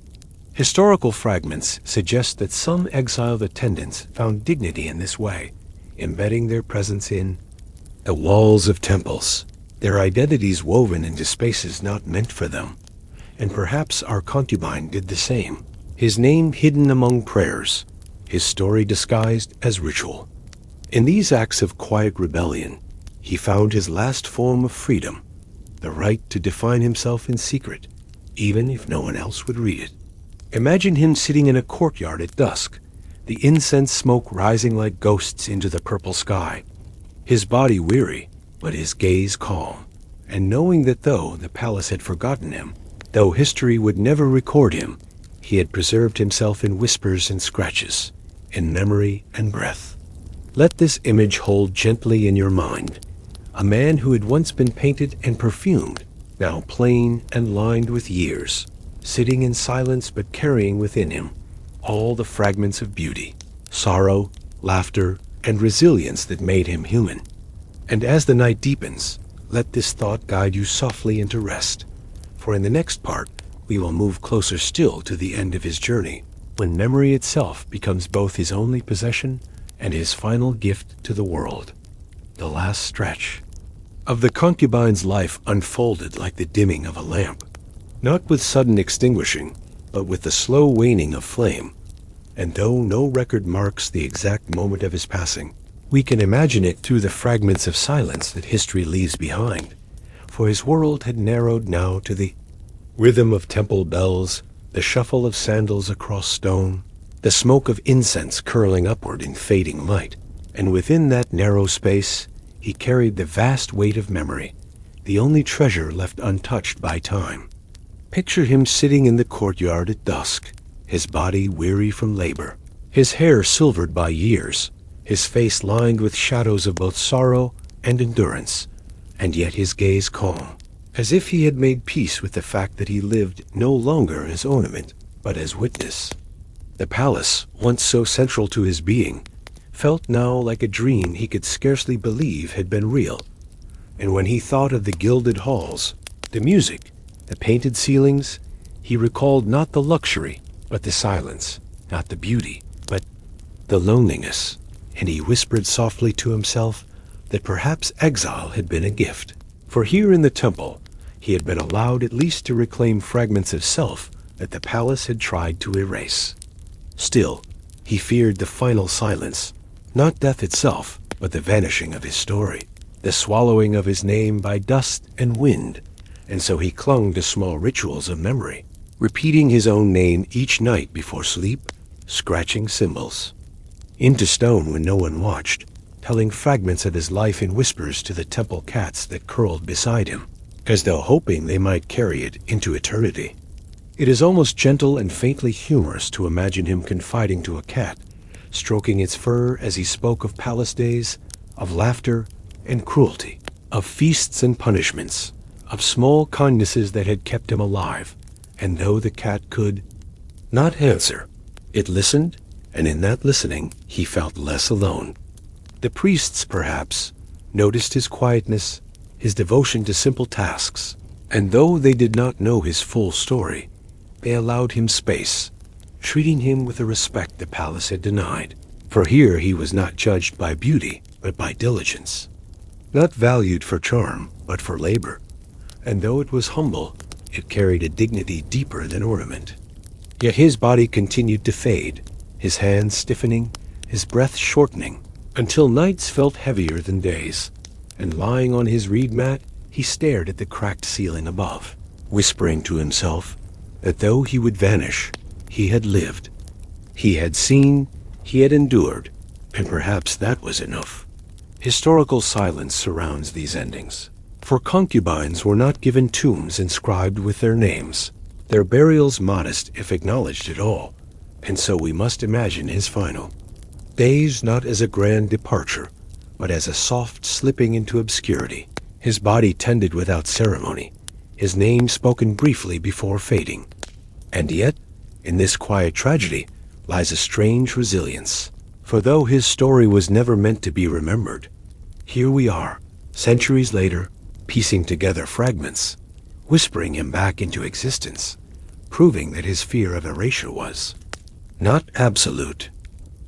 Historical fragments suggest that some exiled attendants found dignity in this way, embedding their presence in the walls of temples, their identities woven into spaces not meant for them. And perhaps our concubine did the same, his name hidden among prayers, his story disguised as ritual. In these acts of quiet rebellion, he found his last form of freedom, the right to define himself in secret, even if no one else would read it. Imagine him sitting in a courtyard at dusk, the incense smoke rising like ghosts into the purple sky, his body weary, but his gaze calm, and knowing that though the palace had forgotten him, though history would never record him, he had preserved himself in whispers and scratches, in memory and breath. Let this image hold gently in your mind. A man who had once been painted and perfumed, now plain and lined with years, sitting in silence but carrying within him all the fragments of beauty, sorrow, laughter, and resilience that made him human. And as the night deepens, let this thought guide you softly into rest, for in the next part we will move closer still to the end of his journey, when memory itself becomes both his only possession and his final gift to the world. The last stretch of the concubine's life unfolded like the dimming of a lamp, not with sudden extinguishing, but with the slow waning of flame. And though no record marks the exact moment of his passing, we can imagine it through the fragments of silence that history leaves behind, for his world had narrowed now to the rhythm of temple bells, the shuffle of sandals across stone, the smoke of incense curling upward in fading light, and within that narrow space he carried the vast weight of memory, the only treasure left untouched by time. Picture him sitting in the courtyard at dusk, his body weary from labor, his hair silvered by years, his face lined with shadows of both sorrow and endurance, and yet his gaze calm, as if he had made peace with the fact that he lived no longer as ornament, but as witness. The palace, once so central to his being, felt now like a dream he could scarcely believe had been real. And when he thought of the gilded halls, the music, the painted ceilings, he recalled not the luxury, but the silence, not the beauty, but the loneliness, and he whispered softly to himself that perhaps exile had been a gift, for here in the temple he had been allowed at least to reclaim fragments of self that the palace had tried to erase. Still, he feared the final silence, not death itself, but the vanishing of his story, the swallowing of his name by dust and wind, and so he clung to small rituals of memory, repeating his own name each night before sleep, scratching symbols into stone when no one watched, telling fragments of his life in whispers to the temple cats that curled beside him, as though hoping they might carry it into eternity. It is almost gentle and faintly humorous to imagine him confiding to a cat, stroking its fur as he spoke of palace days, of laughter and cruelty, of feasts and punishments, of small kindnesses that had kept him alive. And though the cat could not answer, it listened, and in that listening he felt less alone. The priests, perhaps, noticed his quietness, his devotion to simple tasks, and though they did not know his full story, they allowed him space, treating him with the respect the palace had denied. For here he was not judged by beauty, but by diligence, not valued for charm, but for labor, and though it was humble, it carried a dignity deeper than ornament. Yet his body continued to fade, his hands stiffening, his breath shortening, until nights felt heavier than days, and lying on his reed mat, he stared at the cracked ceiling above, whispering to himself that though he would vanish, he had lived. He had seen, he had endured, and perhaps that was enough. Historical silence surrounds these endings, for concubines were not given tombs inscribed with their names, their burials modest if acknowledged at all, and so we must imagine his final days not as a grand departure, but as a soft slipping into obscurity, his body tended without ceremony, his name spoken briefly before fading. And yet, in this quiet tragedy lies a strange resilience, for though his story was never meant to be remembered, here we are, centuries later, piecing together fragments, whispering him back into existence, proving that his fear of erasure was not absolute.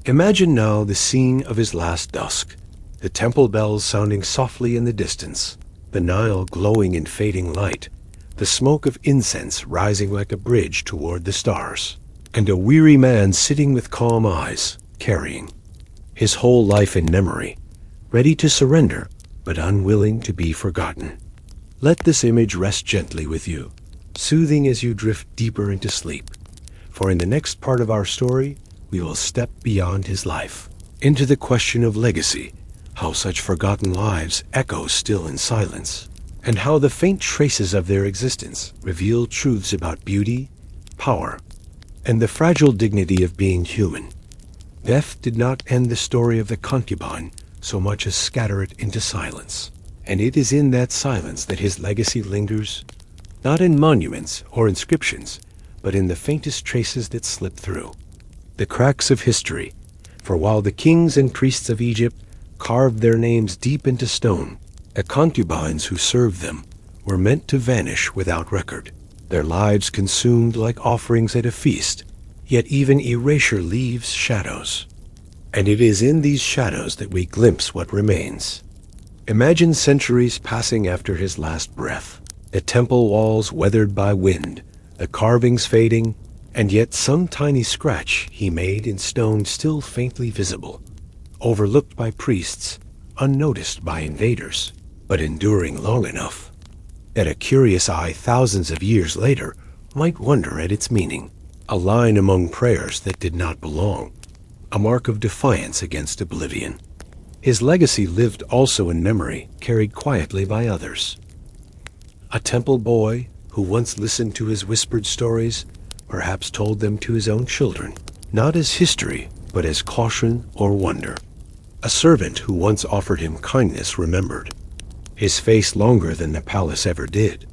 Imagine now the scene of his last dusk, the temple bells sounding softly in the distance, the Nile glowing in fading light, the smoke of incense rising like a bridge toward the stars, and a weary man sitting with calm eyes, carrying his whole life in memory, ready to surrender, but unwilling to be forgotten. Let this image rest gently with you, soothing as you drift deeper into sleep, for in the next part of our story, we will step beyond his life, into the question of legacy, how such forgotten lives echo still in silence, and how the faint traces of their existence reveal truths about beauty, power, and the fragile dignity of being human. Death did not end the story of the concubine so much as scatter it into silence, and it is in that silence that his legacy lingers, not in monuments or inscriptions, but in the faintest traces that slip through the cracks of history. For while the kings and priests of Egypt carved their names deep into stone, the concubines who served them were meant to vanish without record, their lives consumed like offerings at a feast. Yet even erasure leaves shadows, and it is in these shadows that we glimpse what remains. Imagine centuries passing after his last breath, the temple walls weathered by wind, the carvings fading, and yet some tiny scratch he made in stone still faintly visible, overlooked by priests, unnoticed by invaders, but enduring long enough that a curious eye thousands of years later might wonder at its meaning. A line among prayers that did not belong, a mark of defiance against oblivion. His legacy lived also in memory, carried quietly by others. A temple boy who once listened to his whispered stories, perhaps told them to his own children, not as history, but as caution or wonder. A servant who once offered him kindness remembered, his face longer than the palace ever did.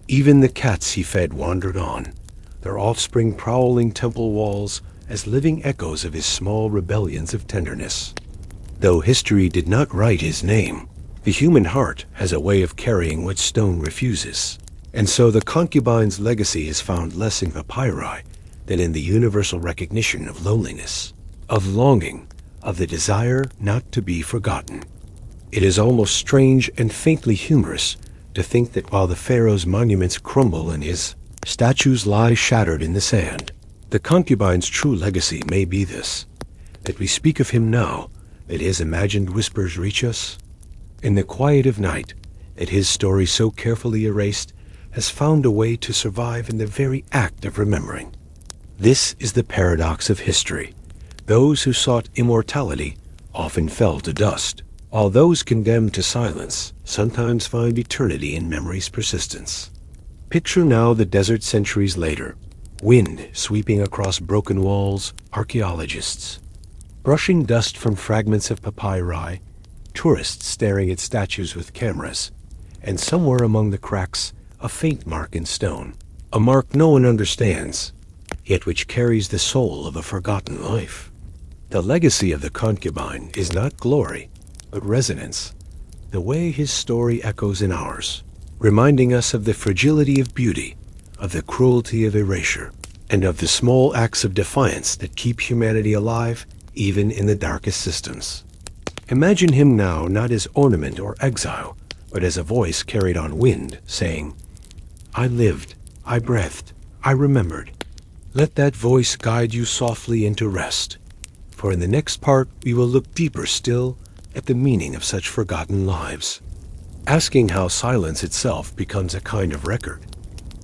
Even the cats he fed wandered on, their offspring prowling temple walls as living echoes of his small rebellions of tenderness. Though history did not write his name, the human heart has a way of carrying what stone refuses, and so the concubine's legacy is found less in papyri than in the universal recognition of loneliness, of longing, of the desire not to be forgotten. It is almost strange and faintly humorous to think that while the pharaoh's monuments crumble and his statues lie shattered in the sand, the concubine's true legacy may be this, that we speak of him now, that his imagined whispers reach us in the quiet of night, that his story so carefully erased has found a way to survive in the very act of remembering. This is the paradox of history. Those who sought immortality often fell to dust, while those condemned to silence sometimes find eternity in memory's persistence. Picture now the desert centuries later, wind sweeping across broken walls, archaeologists brushing dust from fragments of papyri, tourists staring at statues with cameras, and somewhere among the cracks, a faint mark in stone, a mark no one understands, yet which carries the soul of a forgotten life. The legacy of the concubine is not glory, but resonance, the way his story echoes in ours, reminding us of the fragility of beauty, of the cruelty of erasure, and of the small acts of defiance that keep humanity alive even in the darkest systems. Imagine him now not as ornament or exile, but as a voice carried on wind, saying, "I lived, I breathed, I remembered." Let that voice guide you softly into rest, for in the next part we will look deeper still at the meaning of such forgotten lives, asking how silence itself becomes a kind of record,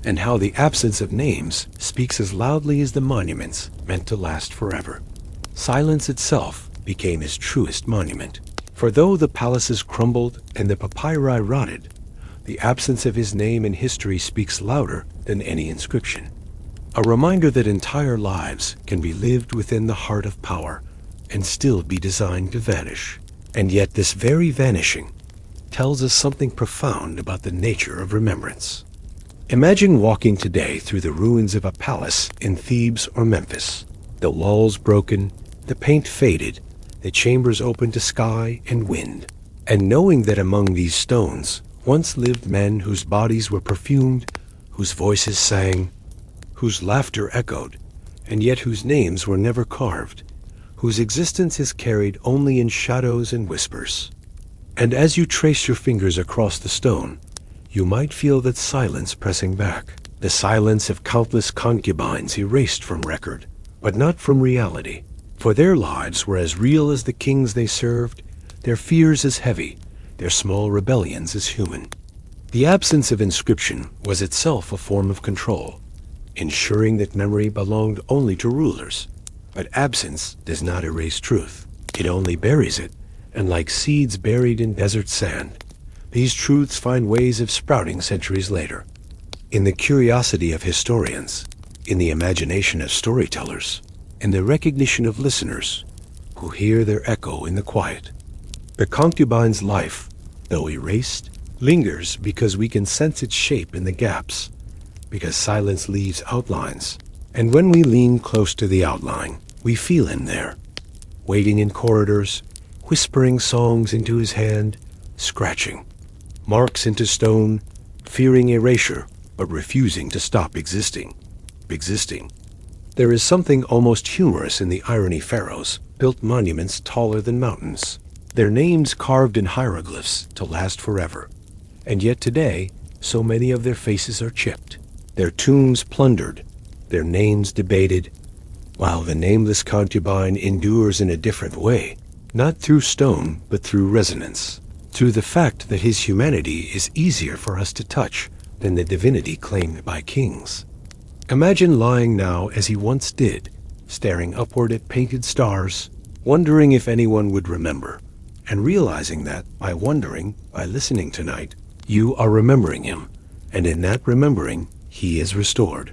and how the absence of names speaks as loudly as the monuments meant to last forever. Silence itself became his truest monument, for though the palaces crumbled and the papyri rotted, the absence of his name in history speaks louder than any inscription. A reminder that entire lives can be lived within the heart of power and still be designed to vanish. And yet this very vanishing tells us something profound about the nature of remembrance. Imagine walking today through the ruins of a palace in Thebes or Memphis, the walls broken, the paint faded, the chambers open to sky and wind, and knowing that among these stones once lived men whose bodies were perfumed, whose voices sang, whose laughter echoed, and yet whose names were never carved, whose existence is carried only in shadows and whispers. And as you trace your fingers across the stone, you might feel that silence pressing back, the silence of countless concubines erased from record, but not from reality, for their lives were as real as the kings they served, their fears as heavy, their small rebellions as human. The absence of inscription was itself a form of control, ensuring that memory belonged only to rulers. But absence does not erase truth. It only buries it, and like seeds buried in desert sand, these truths find ways of sprouting centuries later. In the curiosity of historians, in the imagination of storytellers, in the recognition of listeners who hear their echo in the quiet. The concubine's life, though erased, lingers because we can sense its shape in the gaps, because silence leaves outlines, and when we lean close to the outline, we feel him there, waiting in corridors, whispering songs into his hand, scratching marks into stone, fearing erasure, but refusing to stop existing. There is something almost humorous in the irony. Pharaohs built monuments taller than mountains, their names carved in hieroglyphs to last forever. And yet today, so many of their faces are chipped, their tombs plundered, their names debated, while the nameless concubine endures in a different way, not through stone, but through resonance, through the fact that his humanity is easier for us to touch than the divinity claimed by kings. Imagine lying now as he once did, staring upward at painted stars, wondering if anyone would remember, and realizing that by listening tonight, you are remembering him, and in that remembering, he is restored.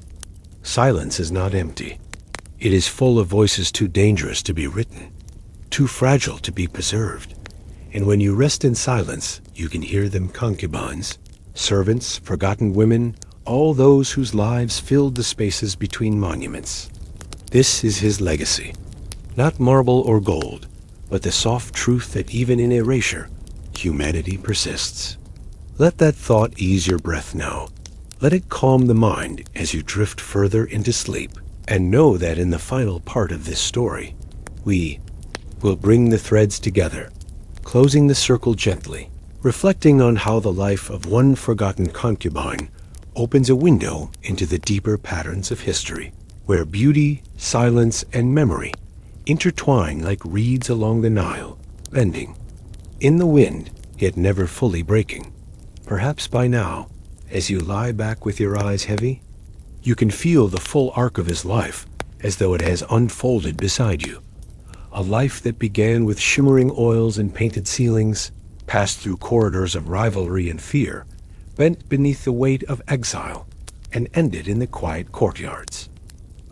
Silence is not empty. It is full of voices too dangerous to be written, too fragile to be preserved. And when you rest in silence, you can hear them: concubines, servants, forgotten women, all those whose lives filled the spaces between monuments. This is his legacy. Not marble or gold, but the soft truth that even in erasure, humanity persists. Let that thought ease your breath now. Let it calm the mind as you drift further into sleep. And know that in the final part of this story, we will bring the threads together, closing the circle gently, reflecting on how the life of one forgotten concubine opens a window into the deeper patterns of history, where beauty, silence, and memory intertwine like reeds along the Nile, bending in the wind, yet never fully breaking. Perhaps by now, as you lie back with your eyes heavy, you can feel the full arc of his life as though it has unfolded beside you. A life that began with shimmering oils and painted ceilings, passed through corridors of rivalry and fear, bent beneath the weight of exile, and ended in the quiet courtyards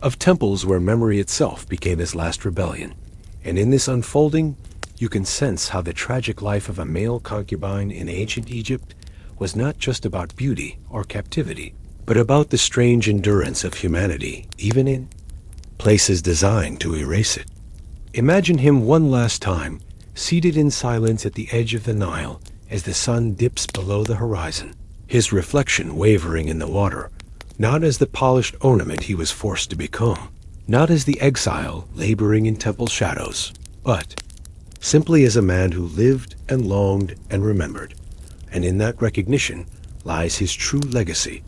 of temples where memory itself became his last rebellion. And in this unfolding, you can sense how the tragic life of a male concubine in ancient Egypt was not just about beauty or captivity, but about the strange endurance of humanity, even in places designed to erase it. Imagine him one last time, seated in silence at the edge of the Nile as the sun dips below the horizon, his reflection wavering in the water, not as the polished ornament he was forced to become, not as the exile laboring in temple shadows, but simply as a man who lived and longed and remembered, and in that recognition lies his true legacy.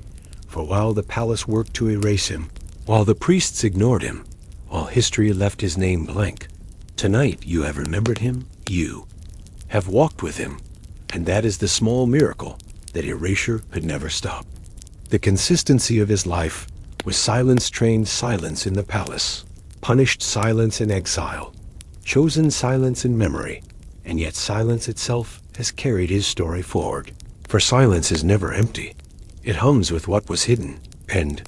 For while the palace worked to erase him, while the priests ignored him, while history left his name blank, tonight you have remembered him, you have walked with him, and that is the small miracle that erasure could never stop. The consistency of his life was silence trained silence in the palace, punished silence in exile, chosen silence in memory, and yet silence itself has carried his story forward. For silence is never empty. It hums with what was hidden, and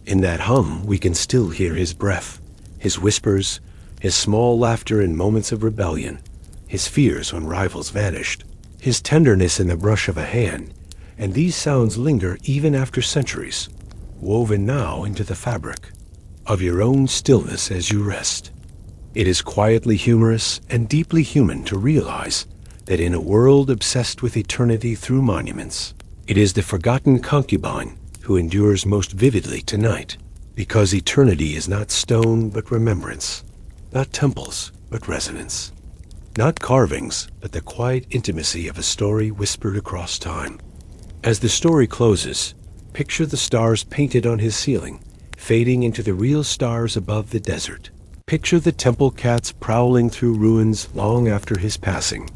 in that hum we can still hear his breath, his whispers, his small laughter in moments of rebellion, his fears when rivals vanished, his tenderness in the brush of a hand, and these sounds linger even after centuries, woven now into the fabric of your own stillness as you rest. It is quietly humorous and deeply human to realize that in a world obsessed with eternity through monuments, it is the forgotten concubine who endures most vividly tonight, because eternity is not stone but remembrance, not temples but resonance, not carvings but the quiet intimacy of a story whispered across time. As the story closes, picture the stars painted on his ceiling, fading into the real stars above the desert. Picture the temple cats prowling through ruins long after his passing.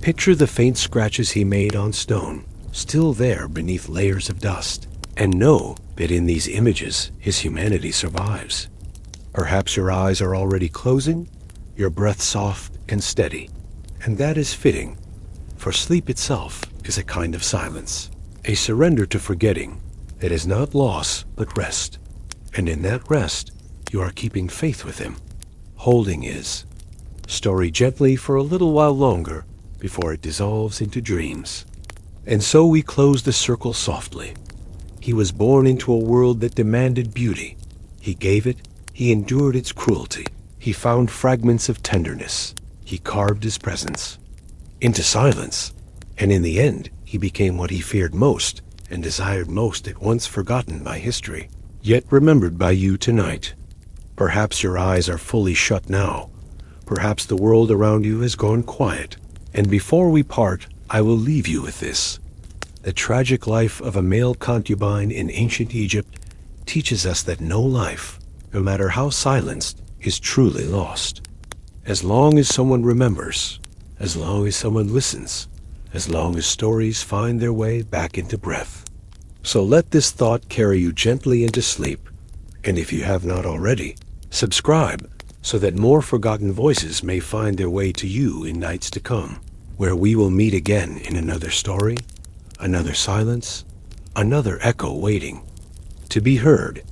Picture the faint scratches he made on stone, still there beneath layers of dust, and know that in these images his humanity survives. Perhaps your eyes are already closing, your breath soft and steady, and that is fitting, for sleep itself is a kind of silence, a surrender to forgetting that is not loss but rest, and in that rest you are keeping faith with him, holding his story gently for a little while longer before it dissolves into dreams. And so we close the circle softly. He was born into a world that demanded beauty. He gave it, he endured its cruelty. He found fragments of tenderness. He carved his presence into silence, and in the end he became what he feared most and desired most, at once forgotten by history, yet remembered by you tonight. Perhaps your eyes are fully shut now. Perhaps the world around you has gone quiet. And before we part, I will leave you with this. The tragic life of a male concubine in ancient Egypt teaches us that no life, no matter how silenced, is truly lost. As long as someone remembers, as long as someone listens, as long as stories find their way back into breath. So let this thought carry you gently into sleep, and if you have not already, subscribe so that more forgotten voices may find their way to you in nights to come, where we will meet again in another story, another silence, another echo waiting to be heard.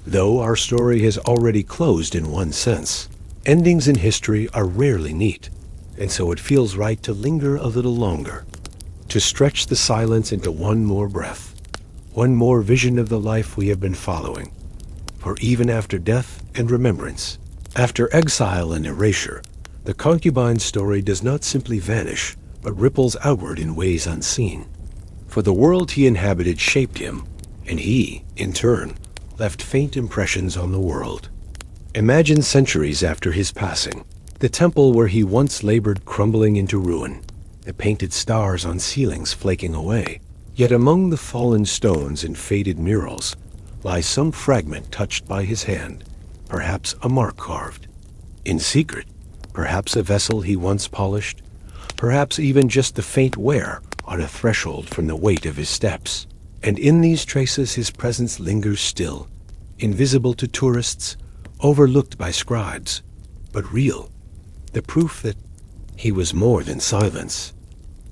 Though our story has already closed in one sense, endings in history are rarely neat, and so it feels right to linger a little longer, to stretch the silence into one more breath, one more vision of the life we have been following. For even after death and remembrance, after exile and erasure, the concubine's story does not simply vanish, but ripples outward in ways unseen. For the world he inhabited shaped him, and he, in turn, left faint impressions on the world. Imagine centuries after his passing, the temple where he once labored crumbling into ruin, the painted stars on ceilings flaking away. Yet among the fallen stones and faded murals lies some fragment touched by his hand, perhaps a mark carved. In secret, perhaps a vessel he once polished, perhaps even just the faint wear on a threshold from the weight of his steps. And in these traces his presence lingers still, invisible to tourists, overlooked by scribes, but real, the proof that he was more than silence.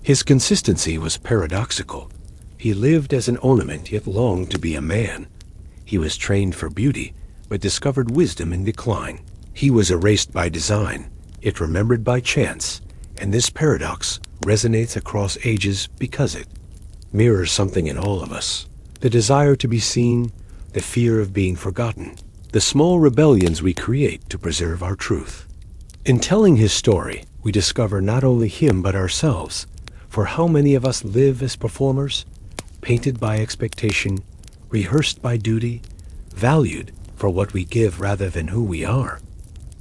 His consistency was paradoxical. He lived as an ornament, yet longed to be a man. He was trained for beauty, but discovered wisdom in decline. He was erased by design, yet remembered by chance, and this paradox resonates across ages because it mirrors something in all of us: the desire to be seen, the fear of being forgotten, the small rebellions we create to preserve our truth. In telling his story, we discover not only him but ourselves, for how many of us live as performers, painted by expectation, rehearsed by duty, valued for what we give rather than who we are?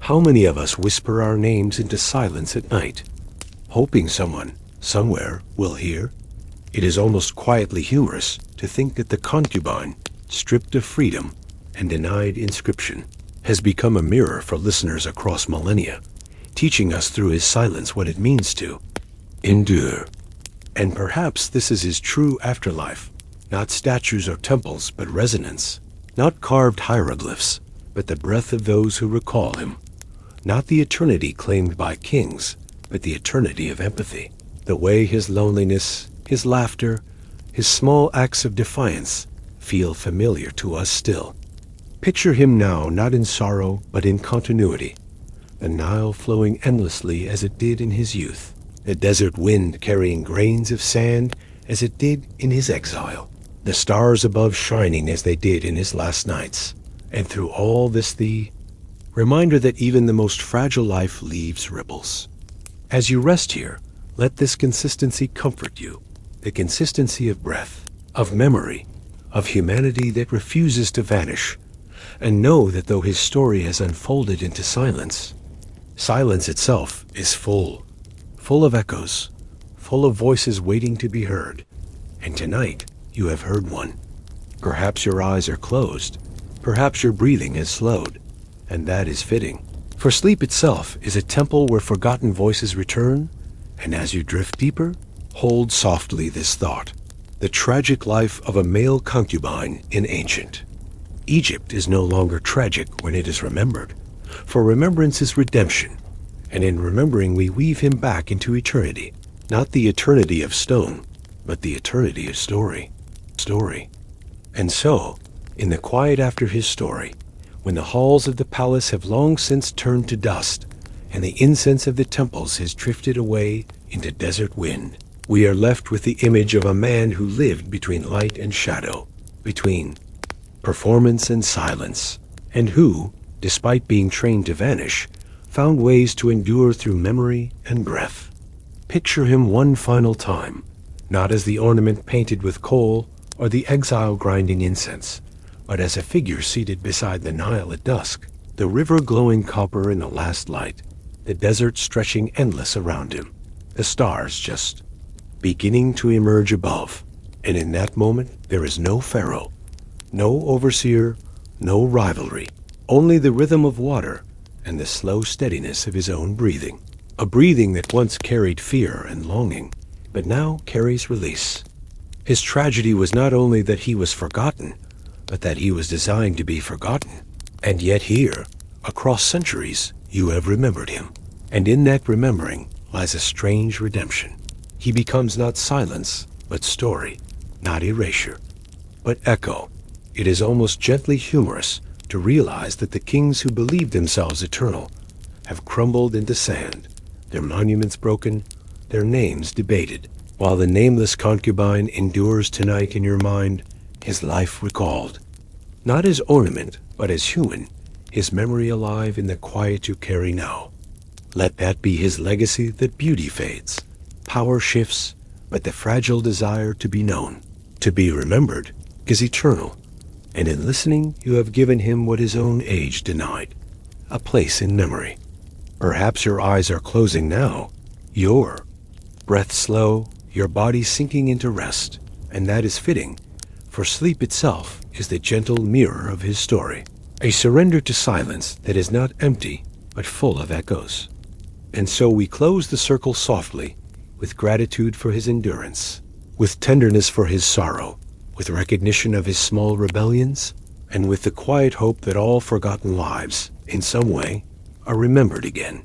How many of us whisper our names into silence at night, hoping someone, somewhere, will hear? It is almost quietly humorous to think that the concubine, stripped of freedom and denied inscription, has become a mirror for listeners across millennia, teaching us through his silence what it means to endure. And perhaps this is his true afterlife, not statues or temples, but resonance, not carved hieroglyphs, but the breath of those who recall him, not the eternity claimed by kings, but the eternity of empathy, the way his loneliness, his laughter, his small acts of defiance feel familiar to us still. Picture him now not in sorrow but in continuity, the Nile flowing endlessly as it did in his youth, the desert wind carrying grains of sand as it did in his exile, the stars above shining as they did in his last nights, and through all this the reminder that even the most fragile life leaves ripples. As you rest here, let this consistency comfort you, the consistency of breath, of memory, of humanity that refuses to vanish, and know that though his story has unfolded into silence, silence itself is full of echoes, full of voices waiting to be heard. And tonight, you have heard one. Perhaps your eyes are closed, perhaps your breathing has slowed, and that is fitting. For sleep itself is a temple where forgotten voices return, and as you drift deeper, hold softly this thought: the tragic life of a male concubine in ancient Egypt is no longer tragic when it is remembered, for remembrance is redemption, and in remembering we weave him back into eternity, not the eternity of stone, but the eternity of story. And so, in the quiet after his story, when the halls of the palace have long since turned to dust, and the incense of the temples has drifted away into desert wind, we are left with the image of a man who lived between light and shadow, between performance and silence, and who, despite being trained to vanish, found ways to endure through memory and breath. Picture him one final time, not as the ornament painted with coal or the exile grinding incense, but as a figure seated beside the Nile at dusk, the river glowing copper in the last light, the desert stretching endless around him, the stars just beginning to emerge above. And in that moment, there is no pharaoh, no overseer, no rivalry, only the rhythm of water and the slow steadiness of his own breathing, a breathing that once carried fear and longing, but now carries release. His tragedy was not only that he was forgotten, but that he was designed to be forgotten. And yet here, across centuries, you have remembered him. And in that remembering lies a strange redemption. He becomes not silence, but story, not erasure, but echo. It is almost gently humorous to realize that the kings who believed themselves eternal have crumbled into sand, their monuments broken, their names debated, while the nameless concubine endures tonight in your mind, his life recalled, not as ornament, but as human, his memory alive in the quiet you carry now. Let that be his legacy, that beauty fades, power shifts, but the fragile desire to be known, to be remembered, is eternal. And in listening, you have given him what his own age denied, a place in memory. Perhaps your eyes are closing now, your breath slow, your body sinking into rest, and that is fitting, for sleep itself is the gentle mirror of his story, a surrender to silence that is not empty, but full of echoes. And so we close the circle softly, with gratitude for his endurance, with tenderness for his sorrow, with recognition of his small rebellions, and with the quiet hope that all forgotten lives, in some way, are remembered again.